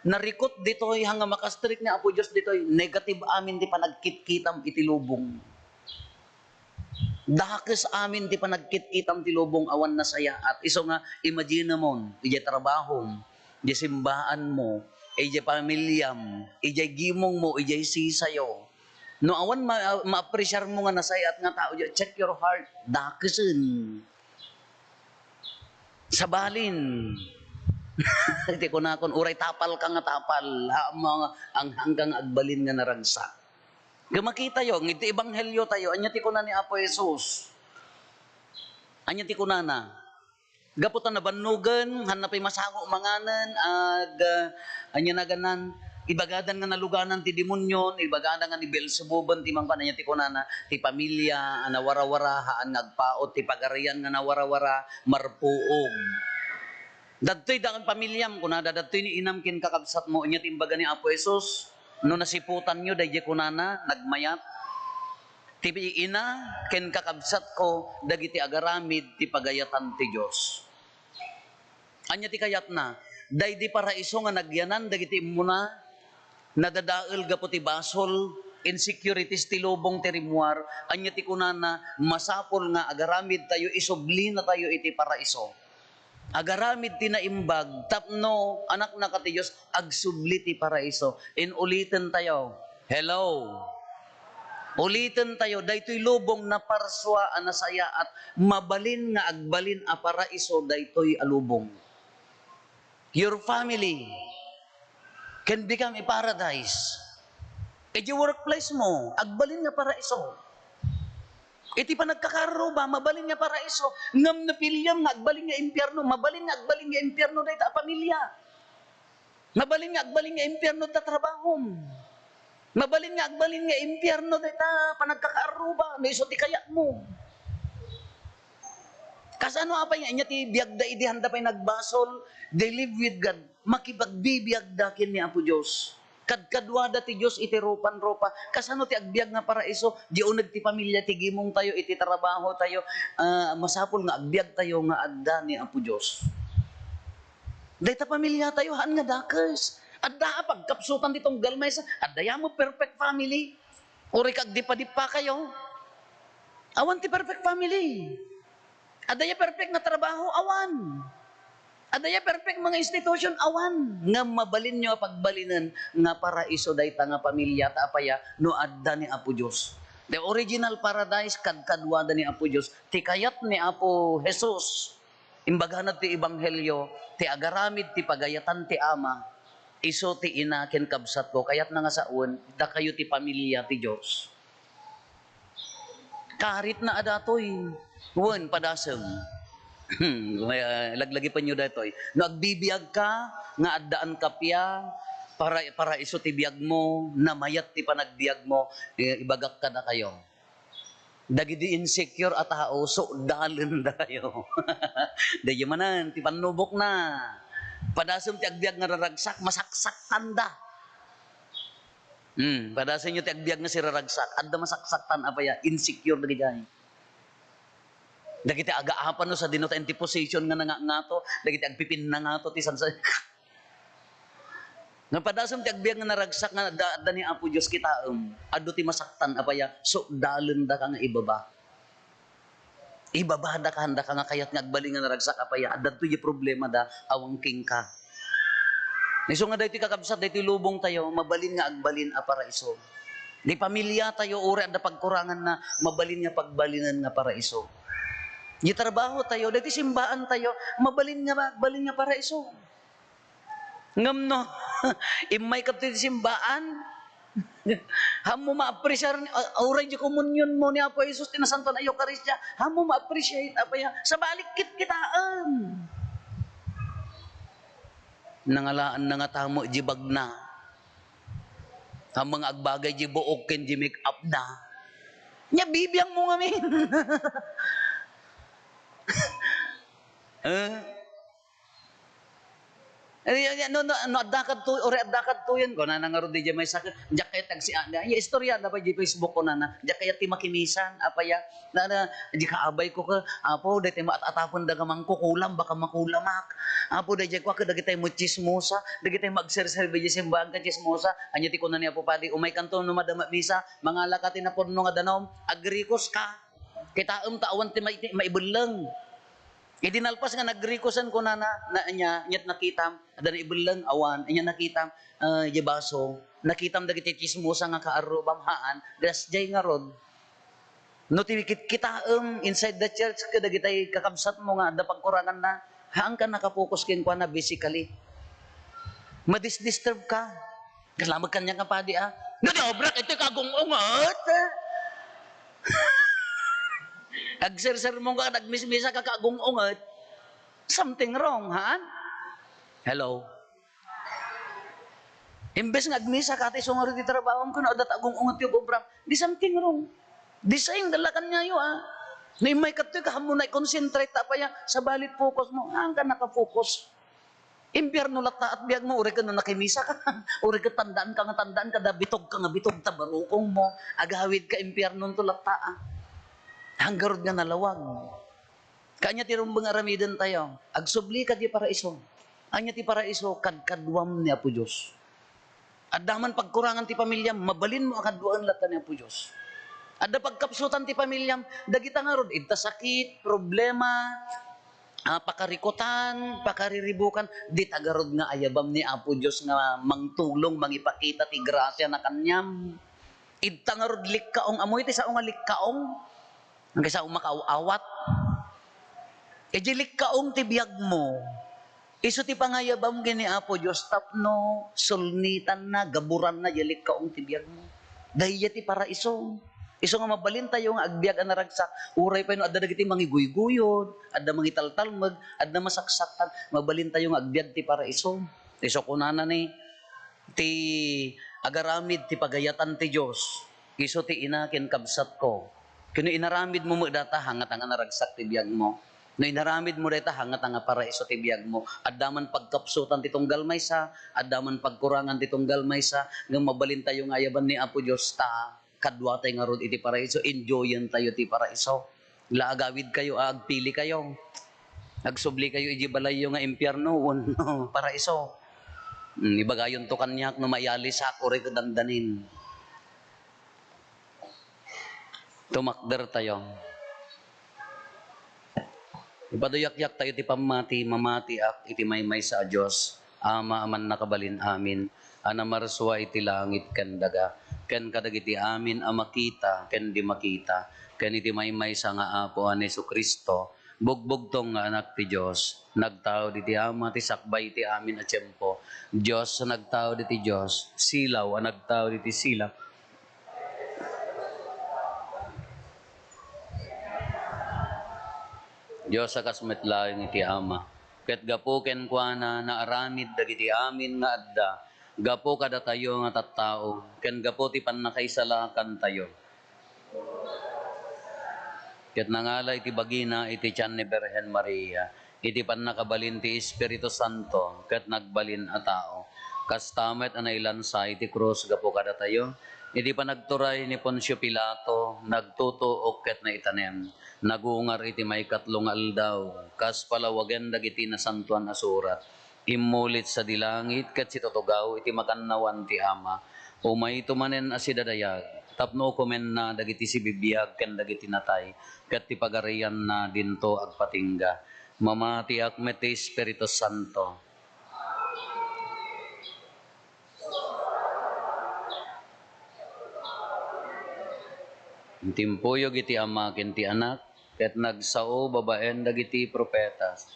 narikot ditoy hanga makastrik nga Apo Diyos ditoy, negative amin ti panagkitkitam iti lubong. Dakes amin ti panagkit-kitam ti lubong awan na saya at iso nga imagine mo ijay trabaho, ijay simbahan mo, ijay pamilyam, ijay gimong mo, ijay sisayo. No awan ma-appreciate mo nga nasaya at nga tao, check your heart, dakesen. Sabalin. Iti ko na kon uray tapal ka nga tapal, mga ang hanggang agbalin nga naragsa. Makita yo, ngiti ebanghelyo tayo, anya ti kuna ni Apo Jesus. Anya ti kuna na. Gaputan na banugan, hanapay masango manganan, anya na ganan, ibagadan nga naluganan ti demonyon, ibagadan nga ni Beelzebuban, ti mangkan anya ti kuna na, ti pamilya, nawara-wara, haan nagpaot, ti pagarian nga nawara-wara, marpuog. Dadtoy dangan pamilyam, kuna dadtoy ni inamkin kakabsat mo, anya ti imbaga ni Apo Jesus. No nasiputan nyo, dahil kunana, nagmayat. Ti ina, ken kakabsat ko, dagiti agaramid, ti pagayatan ti Diyos. Anya ti kayat na, dahil di paraiso nga nagyanan, dagiti muna, nadadael gapo ti basol, insecurities ti lubong ti rimuar, anya ti kunana, masapol nga agaramid tayo, isubli na tayo iti paraiso. Agaramid ti naimbag, tapno, anak na kati Diyos, agsubli ti paraiso. Ulitin tayo, hello. Ulitin tayo, daytoy lubong na parswa anasaya at mabalin nga agbalin a paraiso, daytoy alubong. Your family can become a paradise. E di workplace mo, agbalin nga paraiso. Iti pa nagkakaro ba, mabalin nga paraiso, ngam na pilyam nga agbalin nga impyerno, mabalin nga agbalin nga impyerno dahi ta pamilya. Mabalin nga agbalin nga impyerno ta trabahom. Mabalin nga agbalin nga impyerno dahi ta panagkakaro ba, no iso ti kayak mo. Kasano apay nga, inya ti biyagda idi handa pa'y nagbasol, they live with God, makipagbibiyagdakin ni Apo Diyos. Kadkadwada ti Diyos iti ropa. Kasano ti agbiag nga paraiso, di unag ti pamilya, ti gimong tayo, iti trabaho tayo, masapol nga agbiag tayo nga adda ni Apo Diyos. Dahil ta pamilya tayo, haan nga dakes. Adda pagkapsutan ditong galmay sa, adda mo perfect family. Uri kag dipa-dipa kayo. Awan ti perfect family. Adda perfect na trabaho, awan. Adaya perfect mga institution, awan. Nga mabalin nyo pagbalinan nga paraiso dayta nga pamilya ta apaya no adda ni Apo Diyos. The original paradise kadkadwada ni Apo Diyos, ti kayat ni Apo Jesus, imbaganat ti Ebanghelyo, ti agaramid ti pagayatan ti Ama, iso ti ina ken kabsat ko, kayat na nga saon, da kayo ti pamilya ti Diyos. Karit na adatoy, wen padasem. Laglagi pa nyo datoy. Nagbibiyag ka, nga addaan kapya, para iso ti biyag mo, namayat ti panagbiag mo, ibagak ka na kayo. Dagidi insecure at tao, so dalen da kayo. Dahil manan, ti panubok na. Padasem ti agbiag nga raragsak, masaksak tanda. Padasem nyo ti agbiag nga si raragsak, adda masaksaktan apaya, insecure na gajay. Dagiti agaapan no sa dinota antiposition nga nangangato, dagiti agpipin na ngato ti sansa. Nga padasem ti agbiag nga naragsak nga da ni Apo Dios kita adu ti masaktan apaya so dalen da ka nga ibaba. Ibaba da ka handa ka nga kayat nga agbaling nga naragsak apaya adto ti problema da awang king ka. Niso nga dayti kakabsat dayti lubong tayo mabalin nga agbalin a paraiso. Di pamilya tayo uri adda pagkurangan na mabalin nga pagbalinan nga paraiso. Di trabaho tayo, dati simbaan tayo, mabalin nga paraiso. Ngam no, imay ka ti simbaan, hamo ma-appreciate, auray di komunyon mo ni Apo Jesus, tinasanto na Eucharistia, hamo ma-appreciate, apaya, sa balikit kitaan. Nangalaan na nga tamo, jibag na. Ang mga agbagay, jibuok, ken jimik up na. Nya, bibiyang mo nga min. No adakad to ore adakad to yan ko na nangaro di may sakit jak kay tag si anda ya istorya na pa di Facebook ko na jak kay ti makimisan apaya na di kaabay ko ka apo daytay maatatapon daga mangkukulam baka makulamak apo dayjay ko ka dagitay mo chismosa dagitay magserser di simbahan ka chismosa anya ti kuno ni Apo Padi umay kanto no madama misa mangala ka tinapon nga danom agrikos ka kita taawan ti maibulang. Idinalpas nga nagrikosan ko na niya nyat nakitam ada na ibulang awan anya nakitam jebaso nakitam dagiti chismosa nga kaaro bamhaan das jay nga rod no kita inside the church kada gitay kakabsat mo nga ada pagkurangan na haang ka nakapokus kin kwa na basically madisturb ka kalamag kanya nga padi nadobrak ito kagungungot agser-ser mo ka, nagmismisa ka kagungungot, something wrong, ha? Hello? Imbes nga agmisa ka, tayo sungaro di trabaho ko, na adat agungungot yung obram, di something wrong. Di sayang dalakan niya yun, na may katoy ka, mo na concentrate pa yan, sa balit focus mo, hang ka nakafocus. Impyerno lata at biyag mo, uri ka na nakimisa ka, uri ka tandaan ka, da bitog ka nga, bitog tabarukong mo, agawid ka impyerno to lata, hanggarod nga nalawag. Kanya ti rumbang aramidan tayo. Agsubli ka di paraiso. Anya ti paraiso kadkadwam ni Apo Diyos. Adaman pagkurangan ti pamilyam, mabalin mo ang kadwaan lata ni Apo Diyos. Ada pagkapsutan ti pamilyam, dagita nga rod, ita sakit, problema, pakarikutan, pakariribukan, di tagarod nga ayabam ni Apo Diyos nga mangtulong, mangipakita ti grasya na kanyam. Ita nga rod likkaong, amoy ti sao nga likkaong, hanggang sa umakaawat. E jilik kaong tibiyag mo. Iso ti pangayabam gini Apo Diyos tapno, sulnitan na, gaburan na, jilik kaong tibiyag mo. Dahil ti para iso. Iso nga mabalin tayo nga agbiag ang naragsak. Uray pa yun, adda dagiti mangiguy-guyod, adda mangitaltalmag, adda masaksaktan. Mabalin tayo nga agbiag ti para iso. Iso kunana ni, ti agaramid ti pagayatan ti Diyos. Iso ti inakin kabsat ko. Kano inaramid mo data hangat ang naragsak ti biyag mo. No inaramid mo data hangat ang paraiso ti biyag mo. Addaman pagkapsutan ti tunggal maysa, addaman pagkurangan ti tunggal maysa, nga mabalin tayo nga ayaban ni Apo Dios ta kadwa tay nga rod iti paraiso, enjoyan tayo ti paraiso. Laagawid kayo, agpili kayo. Agsubli kayo iji balayo nga impyerno, no paraiso. Ibagayon to kanyak no mayali sa uri kadandanin. Tumakder tayo. Ipaduyak-yak tayo ti pamati, mamati ak iti maymay sa Diyos. Ama aman nakabalin amin. Anamarswa iti langit kandaga. ken kadagiti amin a makita ken di makita, ken iti maymay sa nga Apo an Jesucristo, bugbugtong nga anak ti Dios, nagtao diti Ama ti sakbay ti amin a tiempo, Dios sa nagtao diti Dios, silaw a nagtao diti silaw, Dios sa kasmetlaeng iti Ama. Ket gapu ken kuana naaramid dagiti amin nga adda, gapu kada tayo nga tattao, ken gapu ti pannakaisalakan tayo. Ket nangala iti bagina iti tiyan ni Birhen Maria, iti pannakabalin ti Espiritu Santo, ket nagbalin a tao. Kastamet a nailansa iti krus gapu kada tayo, iti panagturay ni Poncio Pilato, nagtutuok ket naitanem. Nagungar iti may katlong aldaw, kas palawagan dagiti nasantuan a surat. Immulit sa dilangit ket situtugaw iti makannawan ti Ama. Umay tumanen a sidadayag, tapno komen na dagiti sibibiyag ken dagiti natay, ket ti pagarian na dinto agpatingga. Mamati akmet ti Espiritu Santo. Timpuyog iti Ama ken ti Anak, ket nagsao babaen dagiti propetas.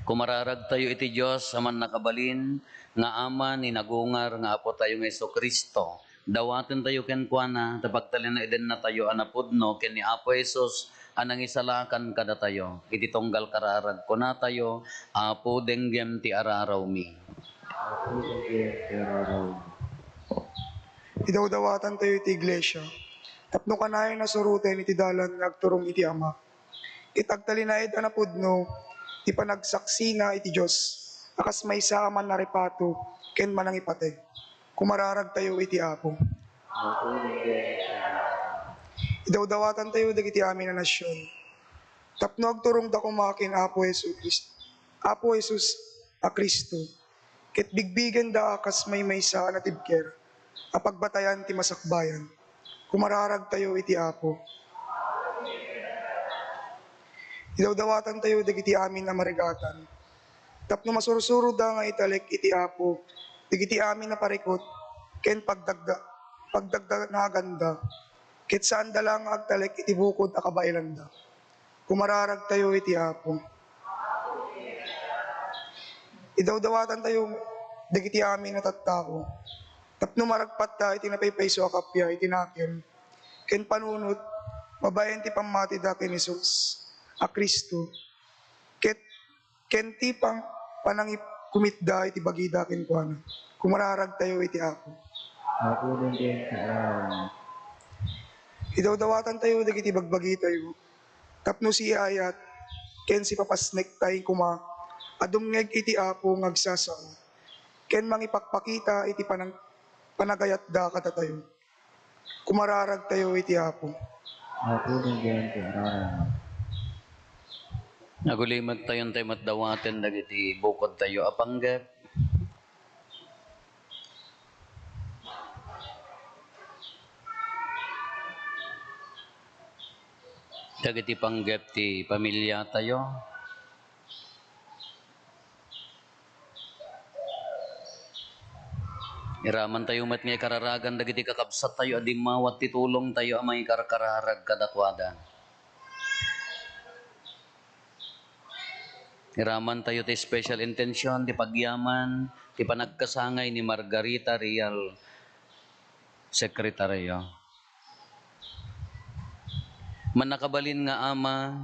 Kumararag tayo iti Dios aman nakabalin nga Ama ni nagungar nga Apo tayo nga Jesucristo. Dawaten tayo ken kuana tapagtalin na iden na tayo anapudno ken ni Apo Jesus anang isalakan kada tayo. Iti tunggal kararag ko na tayo, Apo denggem ti araraw mi. Apo denggem ti araraw mi. Idawdawatan tayo iti iglesia. Tapno kanayon na suruten iti dalan nga agturong iti Ama. Itagtalinaid anapudno, ti panagsaksina iti Diyos, akas may sa man naripato, ken manang ipateg. Kumararag tayo iti Apo. Apo denggem ti araraw mi. Idawdawatan tayo dagiti amin na nasyon. Tapno agturong da kumakin Apo Jesus, Apo Jesus a Kristo. Ket bigbigen da akas may maysa na tibker, apagbatayan ti masakbayan. Kumararag tayo iti Apo. Idawdawatan tayo dagiti amin na marigatan. Tapno masursuro da nga italek iti Apo, dagiti amin na parikot, ken pagdagda na ganda, ket saan da lang agtalek iti bukod a kabailanda. Kumararag tayo iti Apo. Idawdawatan tayo dagiti amin na tattao. Tapno maragpat ta iti napaypayso a kapya iti naken, ken panunot mabayan ti pamati da ken Jesus a Kristo. Ken ti pang panangip kumitda iti bagida ken kuana. Kumararag tayo iti Apo. Apo denggem ti araraw mi. Idawdawatan tayo dagiti bagbagi tayo. Tapno si ayat ken si papasnek tay kuma adumngeg iti Apo ngagsasao. Ken mangipakpakita iti panagayat da kata tayo. Kumararag tayo iti Apo. Apo denggem ti araraw mi. Nagulimag tayon tayo matdawaten dagiti bukod tayo apanggep. Dagiti panggep ti pamilya tayo. Iraman tayo met ngay kararagan dagiti kakabsat tayo adimawat titulong tayo amay karkararag kadakwada. Iraman tayo ti special intention ti pagyaman ti panagkasangay ni Margarita Real Sekretaryo. Man nakabalin nga Ama,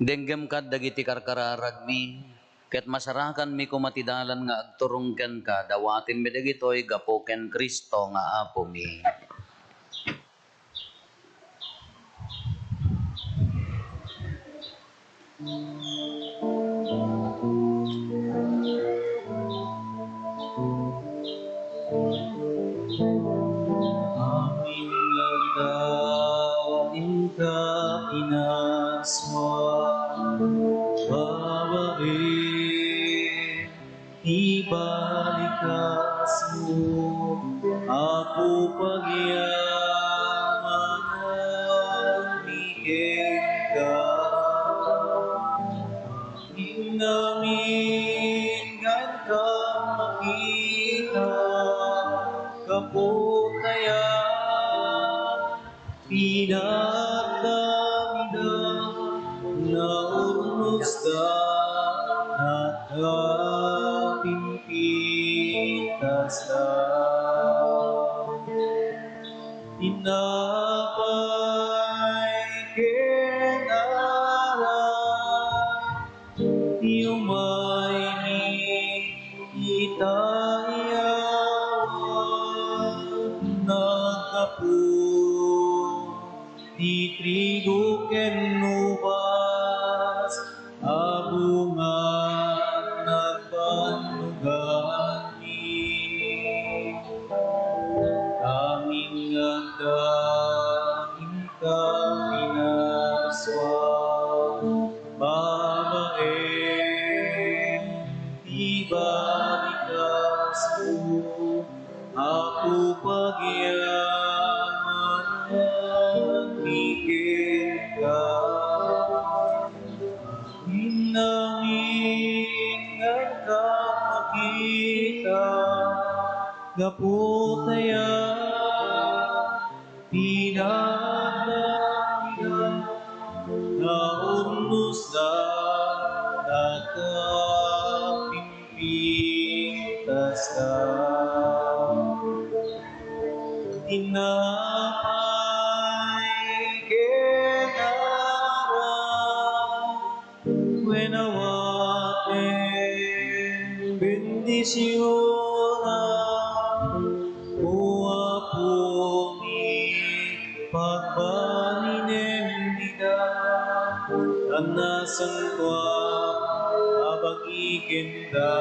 denggem kad dagiti karkararag mi, ket masarakan mi kumatidalan nga agturungken ka, dawatin mi dagitoy gapo ken Kristo nga Apo mi. Amin landain ka inaswan, babae, ibalikas mo, Apo pagyaman bikin ka namin kan ka makita kaputaya pinagdamida na urmusda at kapimpitas na inapay kenara Yumay itayawan nagkapu di trigo kenubas abungan nagpanugan ni aming agdaing ka pinaswan babae di balikas mo ako pagyaman bigyan ka inamingan ka makita gaputaya pinagdamida na urmusda nakapimpitas ka inapay kenara wenawaten bendisyonan o apumi pagbalinen nida anasan kwa abagigenda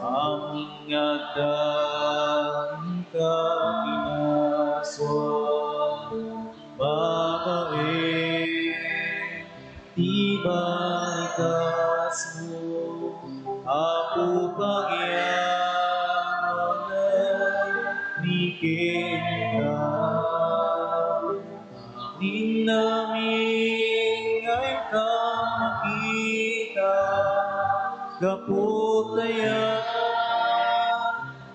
aming adang ka pinaswan babae di balikas mo ako pagyaman bigyan ka amin namin ay ka makita kaputaya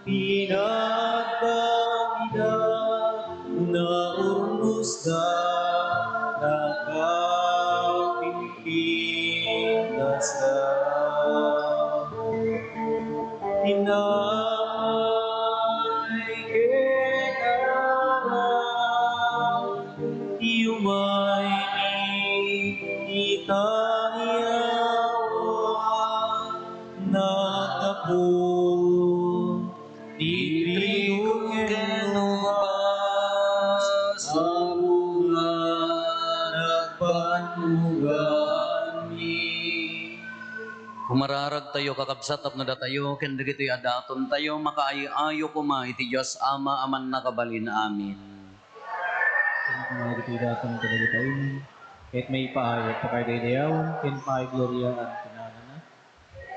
pinagdamida na urmusda nakapimpitas na inay kenara Yumay itayawan nagkapu di trigo kenubas abungan nagpanugan ni Kumararag tayo kakabsat na datayo ken dagitoy adaton tayo makaayo kuma iti Dios Ama aman nakabalin amin. mga katidatang kadagitayin, kahit may paayat pa kayo dayawan, ken paay gloria at pinagana.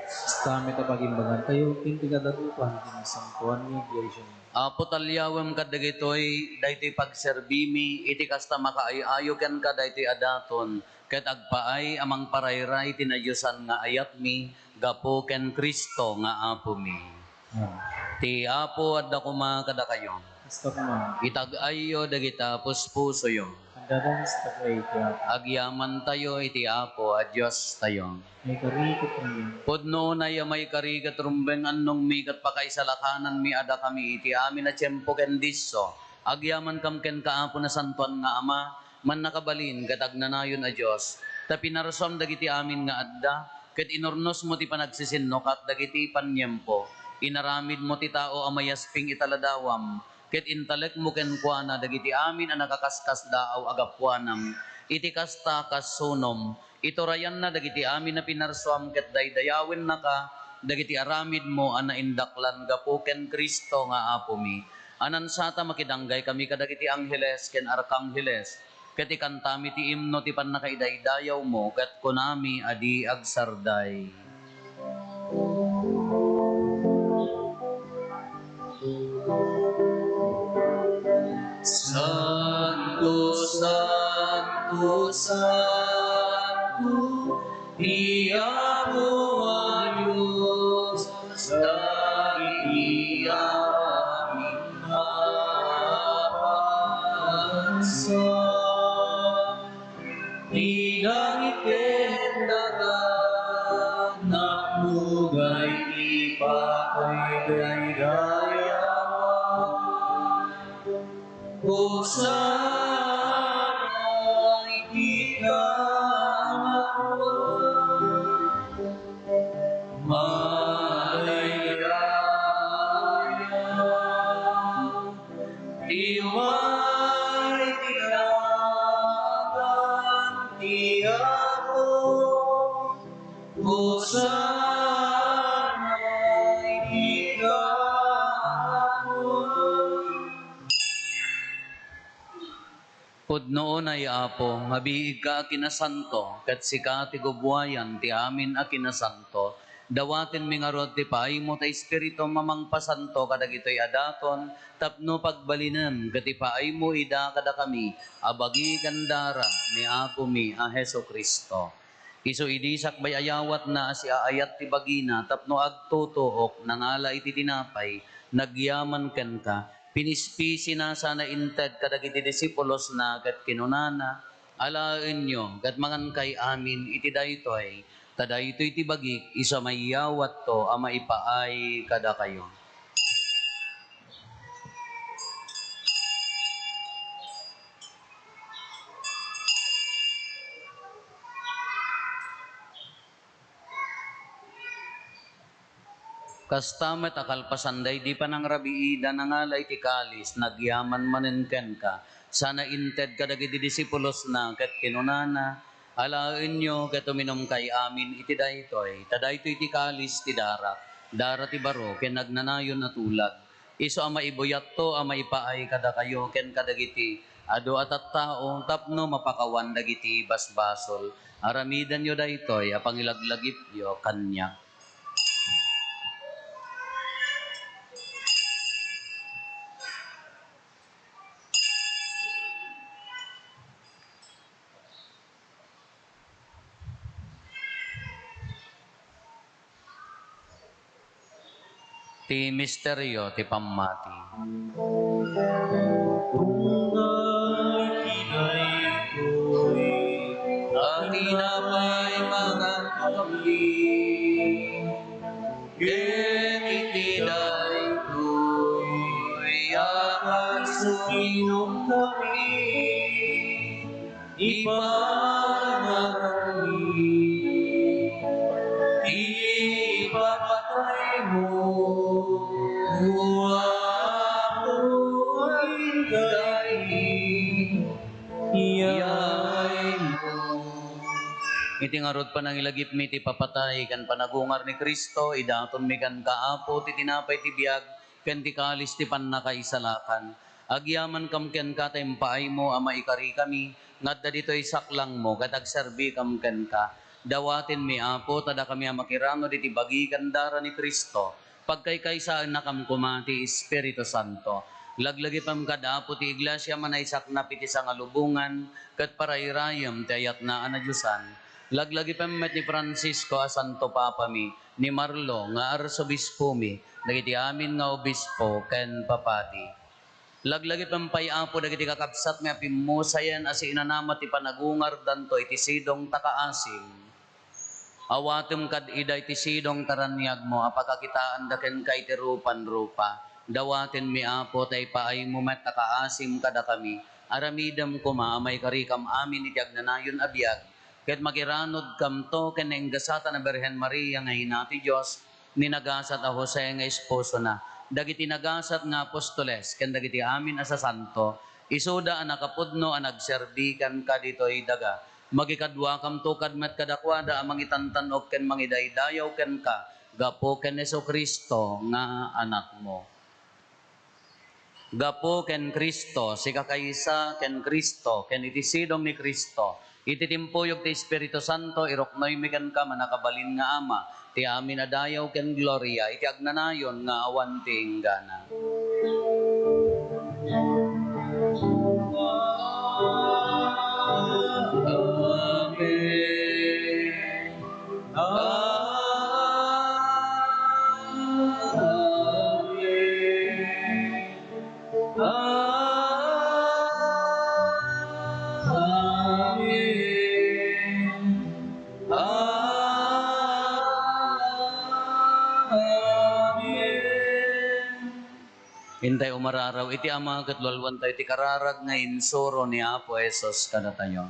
Stamit at pagimbangan tayo, ken tigadagupan, kinasangkuhan ni Iglesia. Apo talyawem kadagitoy daytoy pagserbimi iti kasta makaayo ken ka daytoy adaton ket agpaay amang parayray tinayusan nga ayatmi gapo ken Kristo nga apo mi. Ti apo adda kuma kada kayo. Stop naman. Itag-ayo dagita puspuso yo. Ang dadang sa tagay kaya, Agyaman tayo iti apo a Dios tayo. may karikot rin. Pudno na ya may karigat rumbeng annong mikat pa kay salakanan mi ada kami iti amin na tiyempo ken disso. Agyaman kam ken kaapo na santuan nga ama man nakabalin gatag nanayon a Dios. Ta pinarsom dagiti amin nga adda ket inornos mo ti panagsisinno kat dagiti panyempo. Inaramid mo ti tao amayasping italadawam ket intalek mo ken kuana dagiti amin a nakakaskas daaw agapwanam iti kasta kasunom ito rayan na dagiti amin na pinarsuam ket daydayawin na ka dagiti aramid mo ana indaklan gapo ken Kristo nga apo mi anan sata makidanggay kami kadagiti angheles ken arkangheles ket ikantami ti imno ti pannakaidaydayaw mo ket kunami adi agsarday. Santo, Santo, Santo, Iamo ang Diyos, dahil aming napansa. Di langit kendagan, namugay ipakay daydayawan. Hosana, ikaw Malayaya, Diway tinagan tiyapo, Hosana, ikaw Pudnoon ay apo, mabiig ka kinasanto, kat sika ti gubwayan ti amin a kinasanto. Dawatin mi nga rod ti paay mo ta espiritu mamang pasanto kadag ito'y adaton, tapno pagbalinan, kat ti paay mo ida kada kami, abagi kandara ni ako mi a Heso Kristo. Iso idisak bay ayawat na si aayat ti bagina, tapno agtutuok, nangala iti tinapay, nagyaman ken ka, pinispisi na sana inted kadagiti disipulos na kat kinunana, alaen nyo, kat mangan kay amin iti daytoy, tadaytoy ti bagik, isa mayawat to, ama ipaay kada kayo. Kastamet akalpasanday di pa nang rabiida nangalay ti kalis, nagyaman manenken ka, sana inted kadagiti disipulos na ket kinunana, alaen nyo ket uminom kay amin iti daytoy, tadaytoy ti kalis ti dara ti baro ken nagnanayon na tulag. Iso ama ibuyat to, ama ipaay kada kayo ken kadagiti adu atat tao tapno mapakawan dagiti basbasol. Aramidan yo daytoy apang ilaglagip yo kanya. Ti misteryo ti pammati. Ang tinapay mga kami, ket itinay ko'y akan suminom kami, ipanarami, ipapatay mo, apoy galing, iyay mo. Iti ngarod pa nang ilagip mi ti papatay kan panagungar ni Kristo, idaton mi kan kaapo ti tinapay ti biag, ken ti kalis ti pannakaisalakan. Agyaman kam ken ka tempaay mo ama ikari kami, ngadda ditoy saklang mo, kat agserbi kam ken ka. Dawatin mi apo, tada kami makirano diti bagi kandara ni Kristo, pagkaykaysaan na kam kumati Espiritu Santo. Laglagi pam kadapo ti iglesia manaysak na piti sa ngalubungan, kat parayrayam ti ayat na anadyusan. Laglagi pam met ni Francisco a Santo Papa mi, ni Marlo nga arsobispo mi, dagiti amin nga obispo ken papati. Laglagi pam payapo dagiti kakabsat nga pimusayan as inanamat ti panagungar danto iti sidong takaasim. Awatem kad iday ti sidong taranyag mo, apakakitaan daken kay ti rupan-rupa. Dawaten mi apo tay paay mo met takaasim kada kami. Aramidam kumaamay karikam amin iti agnanayon abiyag. Ket magiranod kam to ken nainggasatan na Birhen Maria nga hinati Dios, ninagasat a Jose nga esposo na. Dagiti nagasat nga apostoles ken dagiti amin as santo, isuda ang nakapudno ang nagserbikan ka ditoy daga. Magikadwa kam to kadmet kadakwada amang itantanog ken mangidaydayaw ken ka, gapo ken Heso Kristo nga anak mo. Gapo ken Kristo, si kakaysa ken Kristo, ken iti sidong ni Kristo, iti timpuyog ti Espiritu Santo, iroknoy mi ken ka manakabalin nga ama, ti amin adayaw ken gloria, iti agnanayon nga awan ti inggana. Hintay umararaw, iti ama katlalwan tayo, iti kararag nga insuro ni Apo Esos kada tayo.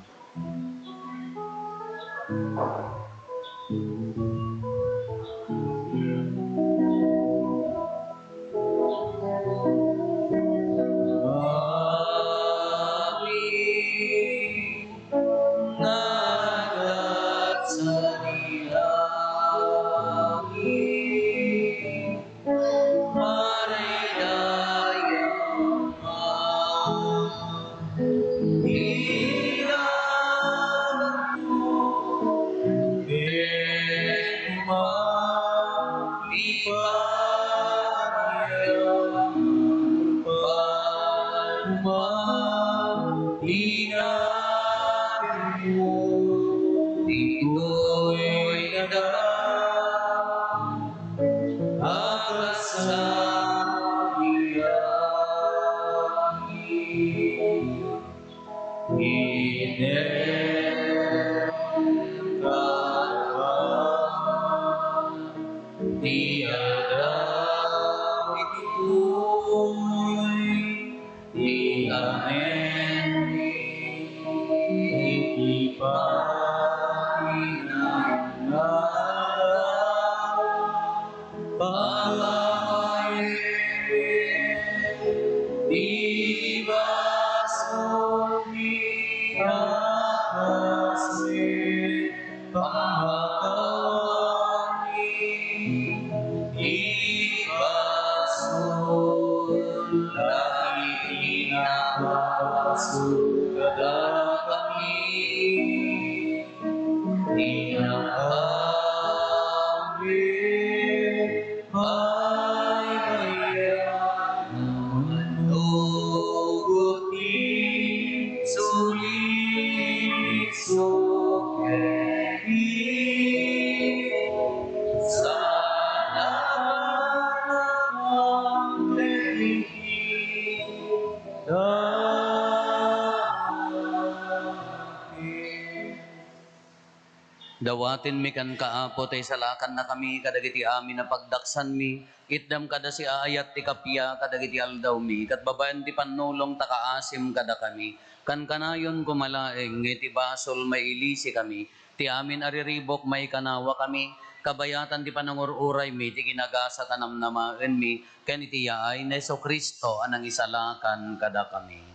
Dawatin mi kan kaapo tay salakan na kami kadagiti amin na pagdaksan mi itdam kada si aayat ti kapya kadagiti aldaw mi kat babaen ti pannulong takaasim kada kami kan kanayon kumalaeng iti basol mailisi kami ti amin ariribok may kanawa kami kabayatan ti panangururay mi ti ginagasa tanamnamaen mi ken iti yaay na Hesus Kristo anang isalakan kada kami.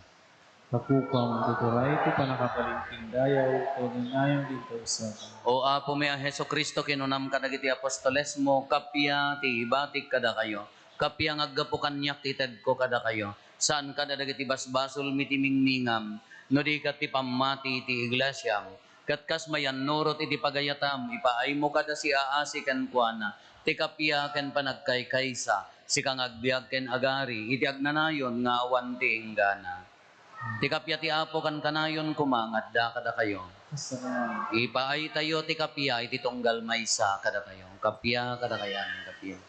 Kapukang tuturay ti panakapalinting dayaw, kagnayang dito sa O Apo mi ang Heso Kristo kinunam kadagiti apostoles mo, kapya ti ibatik kada kayo. Kapya ngaggapo kanyak ti ted ko kada kayo. Saan kada dagiti basbasol mi ti mingmingam, no di kat ti pamati ti iglesyam. Katkas mayan nurot iti pagayatam, ipaay mo kada si aasi ken kuana. Ti kapya ken panagkaykaysa, si kang agbiag ken agari, iti agnanayon nga awan ti inggana. Ti kapya ti Apo kan kanayon kumangadda kada kayo. kasama. Ipaay tayo ti kapya iti tunggal maysa kada tayo. Kapya kada kayan kapya.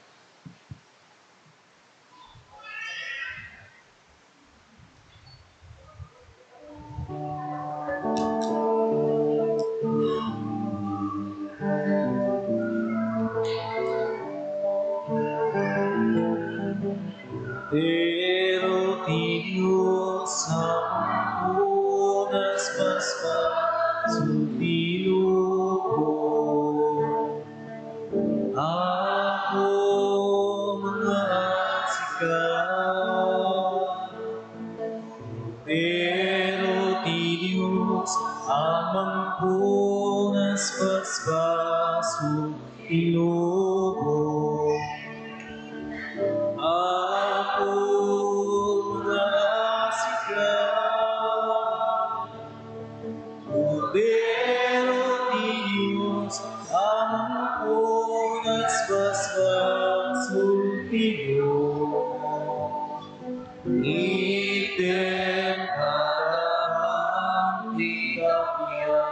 Pero ti Diyos ang unas paspa sutiluko. Ako mga sikat. Pero ti Diyos amang unas paspa sutiluko. Ako nasikat, pero ti Diyos amang unas basbas ultimo. Item kadang di kapya.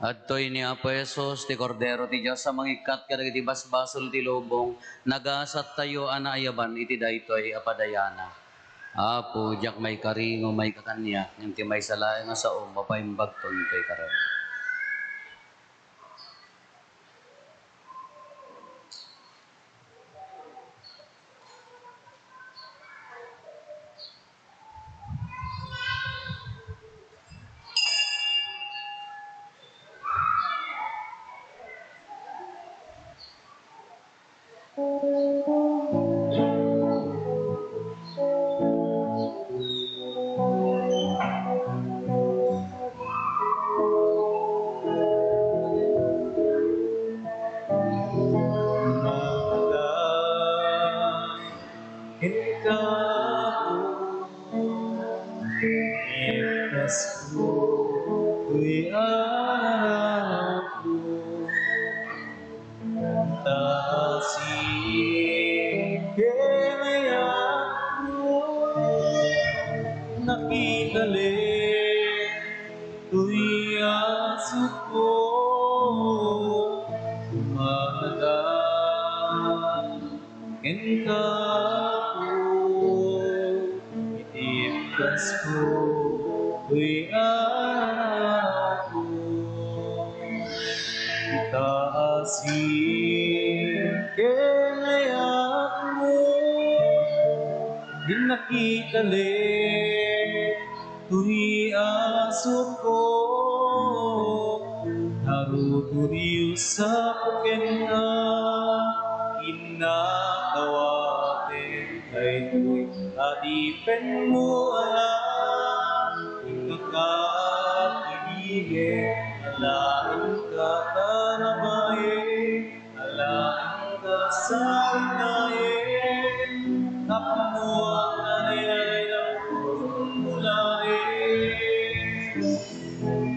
Adtoy ni Apo Esos, ti Kordero ti Diyos sa mangikat kadagiti basbasol ti lubong, nagasat tayo anaayaban iti daytoy apadayana. Apo, diyak may karingo may kakanya, yung ti may salayan nga sa mapaimbag ton kay karon. araw-araw taasing kinayak mo nakitalik tuy aso ko umahadag ka po itibkas ko tuy araw ko itaasin kinayak mo di nakitalik tuy aso ko naruto Diyos sa puken na inakawatin kay tuy adipen mo alam ikakakibigin alain ka tanabayin alain ka sarinayin kapwa nanay ng mulain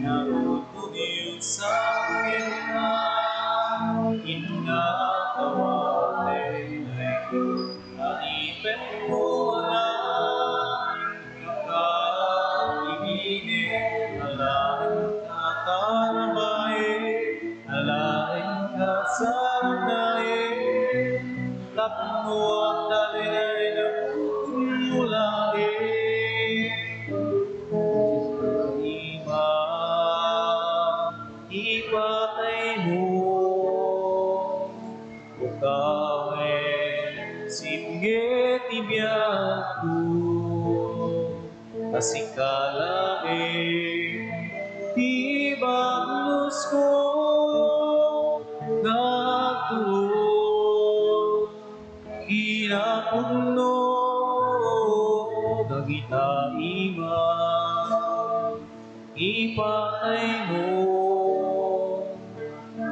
naruto Diyos sa akin na inakawatin ay alipin mo alam kakakibigin alain ka tanabayin alain ka saranayin tapno at dalay na mulain iba ipatay mo ukawin sige tibiyag ko kasikalain di bagnos ko nagtuon kinapugno dagita ima ipatay mo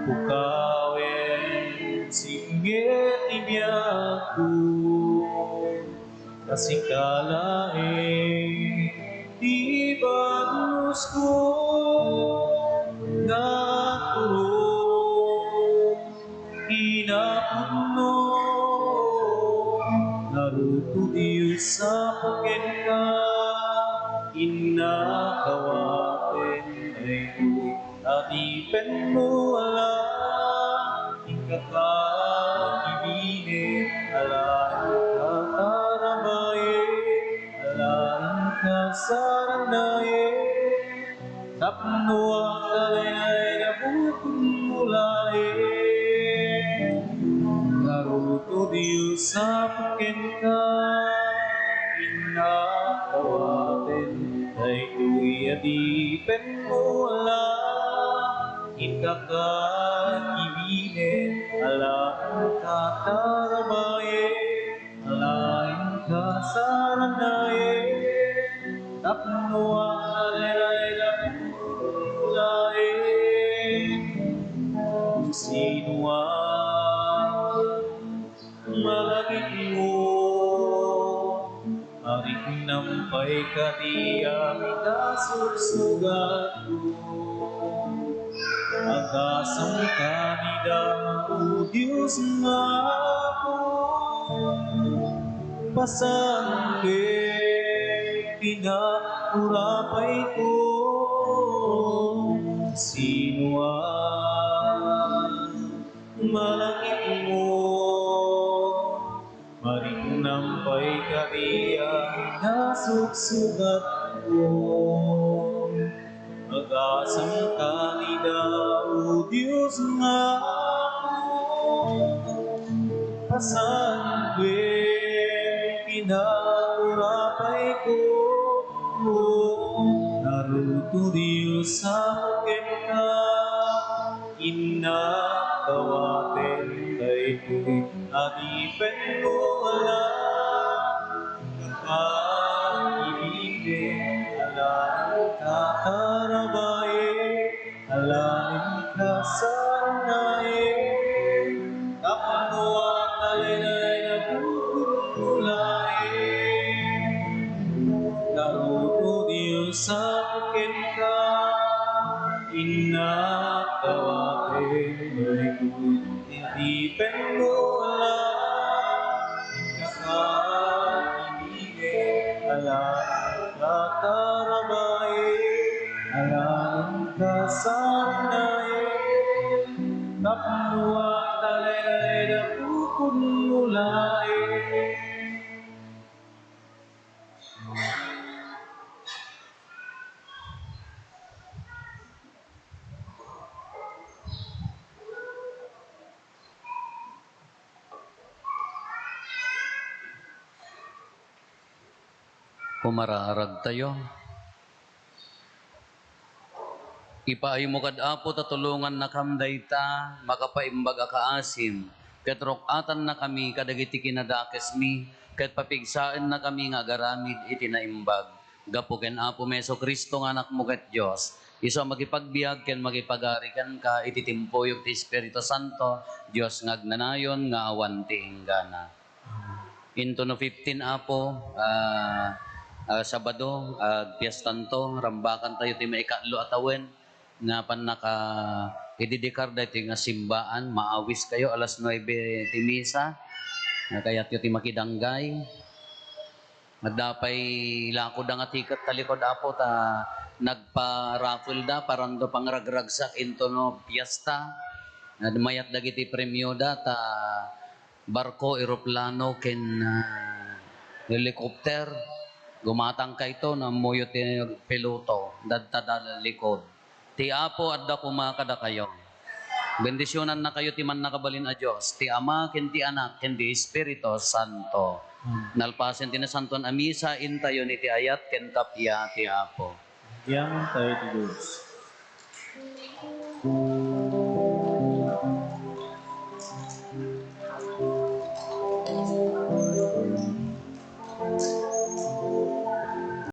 ukawin sige tibiyag ko kasikalain di bagnos ko natulog kinapugno naruto Diyos sa puken ka inakawatin ay tuy adipen mo alam ikakakibigin alain ka tarabayin alain ka saranayin tapno ang dalay na bukong mulain naruto Diyos sa puken ka inakawatin ay tuy adipen mo alam ikakakibigin alain ka tarabayin alain ka saranayin tapno ang dalay na mulain sino ang malagit mo aring nampay ka di aming nasursugat ko agasang kanida o Diyos nga ako pasangkin pinapurapay ko sino ang malangit mo maring nampay ka iya nasugsugat ko agasang kanida o Diyos nga ako pasangkin pinapurapay ko naruto Diyos sa puken ka inakawatin kay tuy adipen mo alam kakakibigin alain ka tarabayin alain ka saranayin tapno ang talinay na bukulain naruto Diyos sa puken ka inakawake malikod titipen mo lang kakaibigin alam katarabay alam kasanayin kapwa talay na pukul mulay. Pumararag tayo. Ipaay mo kad apo tatulungan na kamday ta, makapaimbag kaasim. Ket rokatan na kami kadagiti kinadakes mi, ket papigsaan na kami nga garamid iti naimbag. Gapo ken apo Meso Kristo nga anak mo ket Dios. Iso magipagbiag ken magipagarikan ka iti timpuyog ti Espiritu Santo, Dios ngagnanayon nga awan ti inggana. Into no 15 apo, Sabado, piyastanto, rambakan tayo ti maikatlo atawen, nga panaka ididikar dahil nga simbaan, maawis kayo, alas 9 ti misa, kaya ti makidanggay, nagdapay lakod ang atikat talikod apo, ta nagpa-raffle da, parang do pangragragsak into no piyesta, mayat dagiti premyo da, ta barko, eroplano, ken helicopter, gumatang ka ito na muyo ti piloto, dadta likod. Ti apo adda kumakada kayo. Bendisyonan na kayo ti man nakabalin a Diyos. Ti Ama, ken ti Anak, ken ti Espiritu Santo. Nalpasen ti nasanton a misa, intayo ni ti ayat, ken tapya ti apo. Diyan tayo ti Diyos.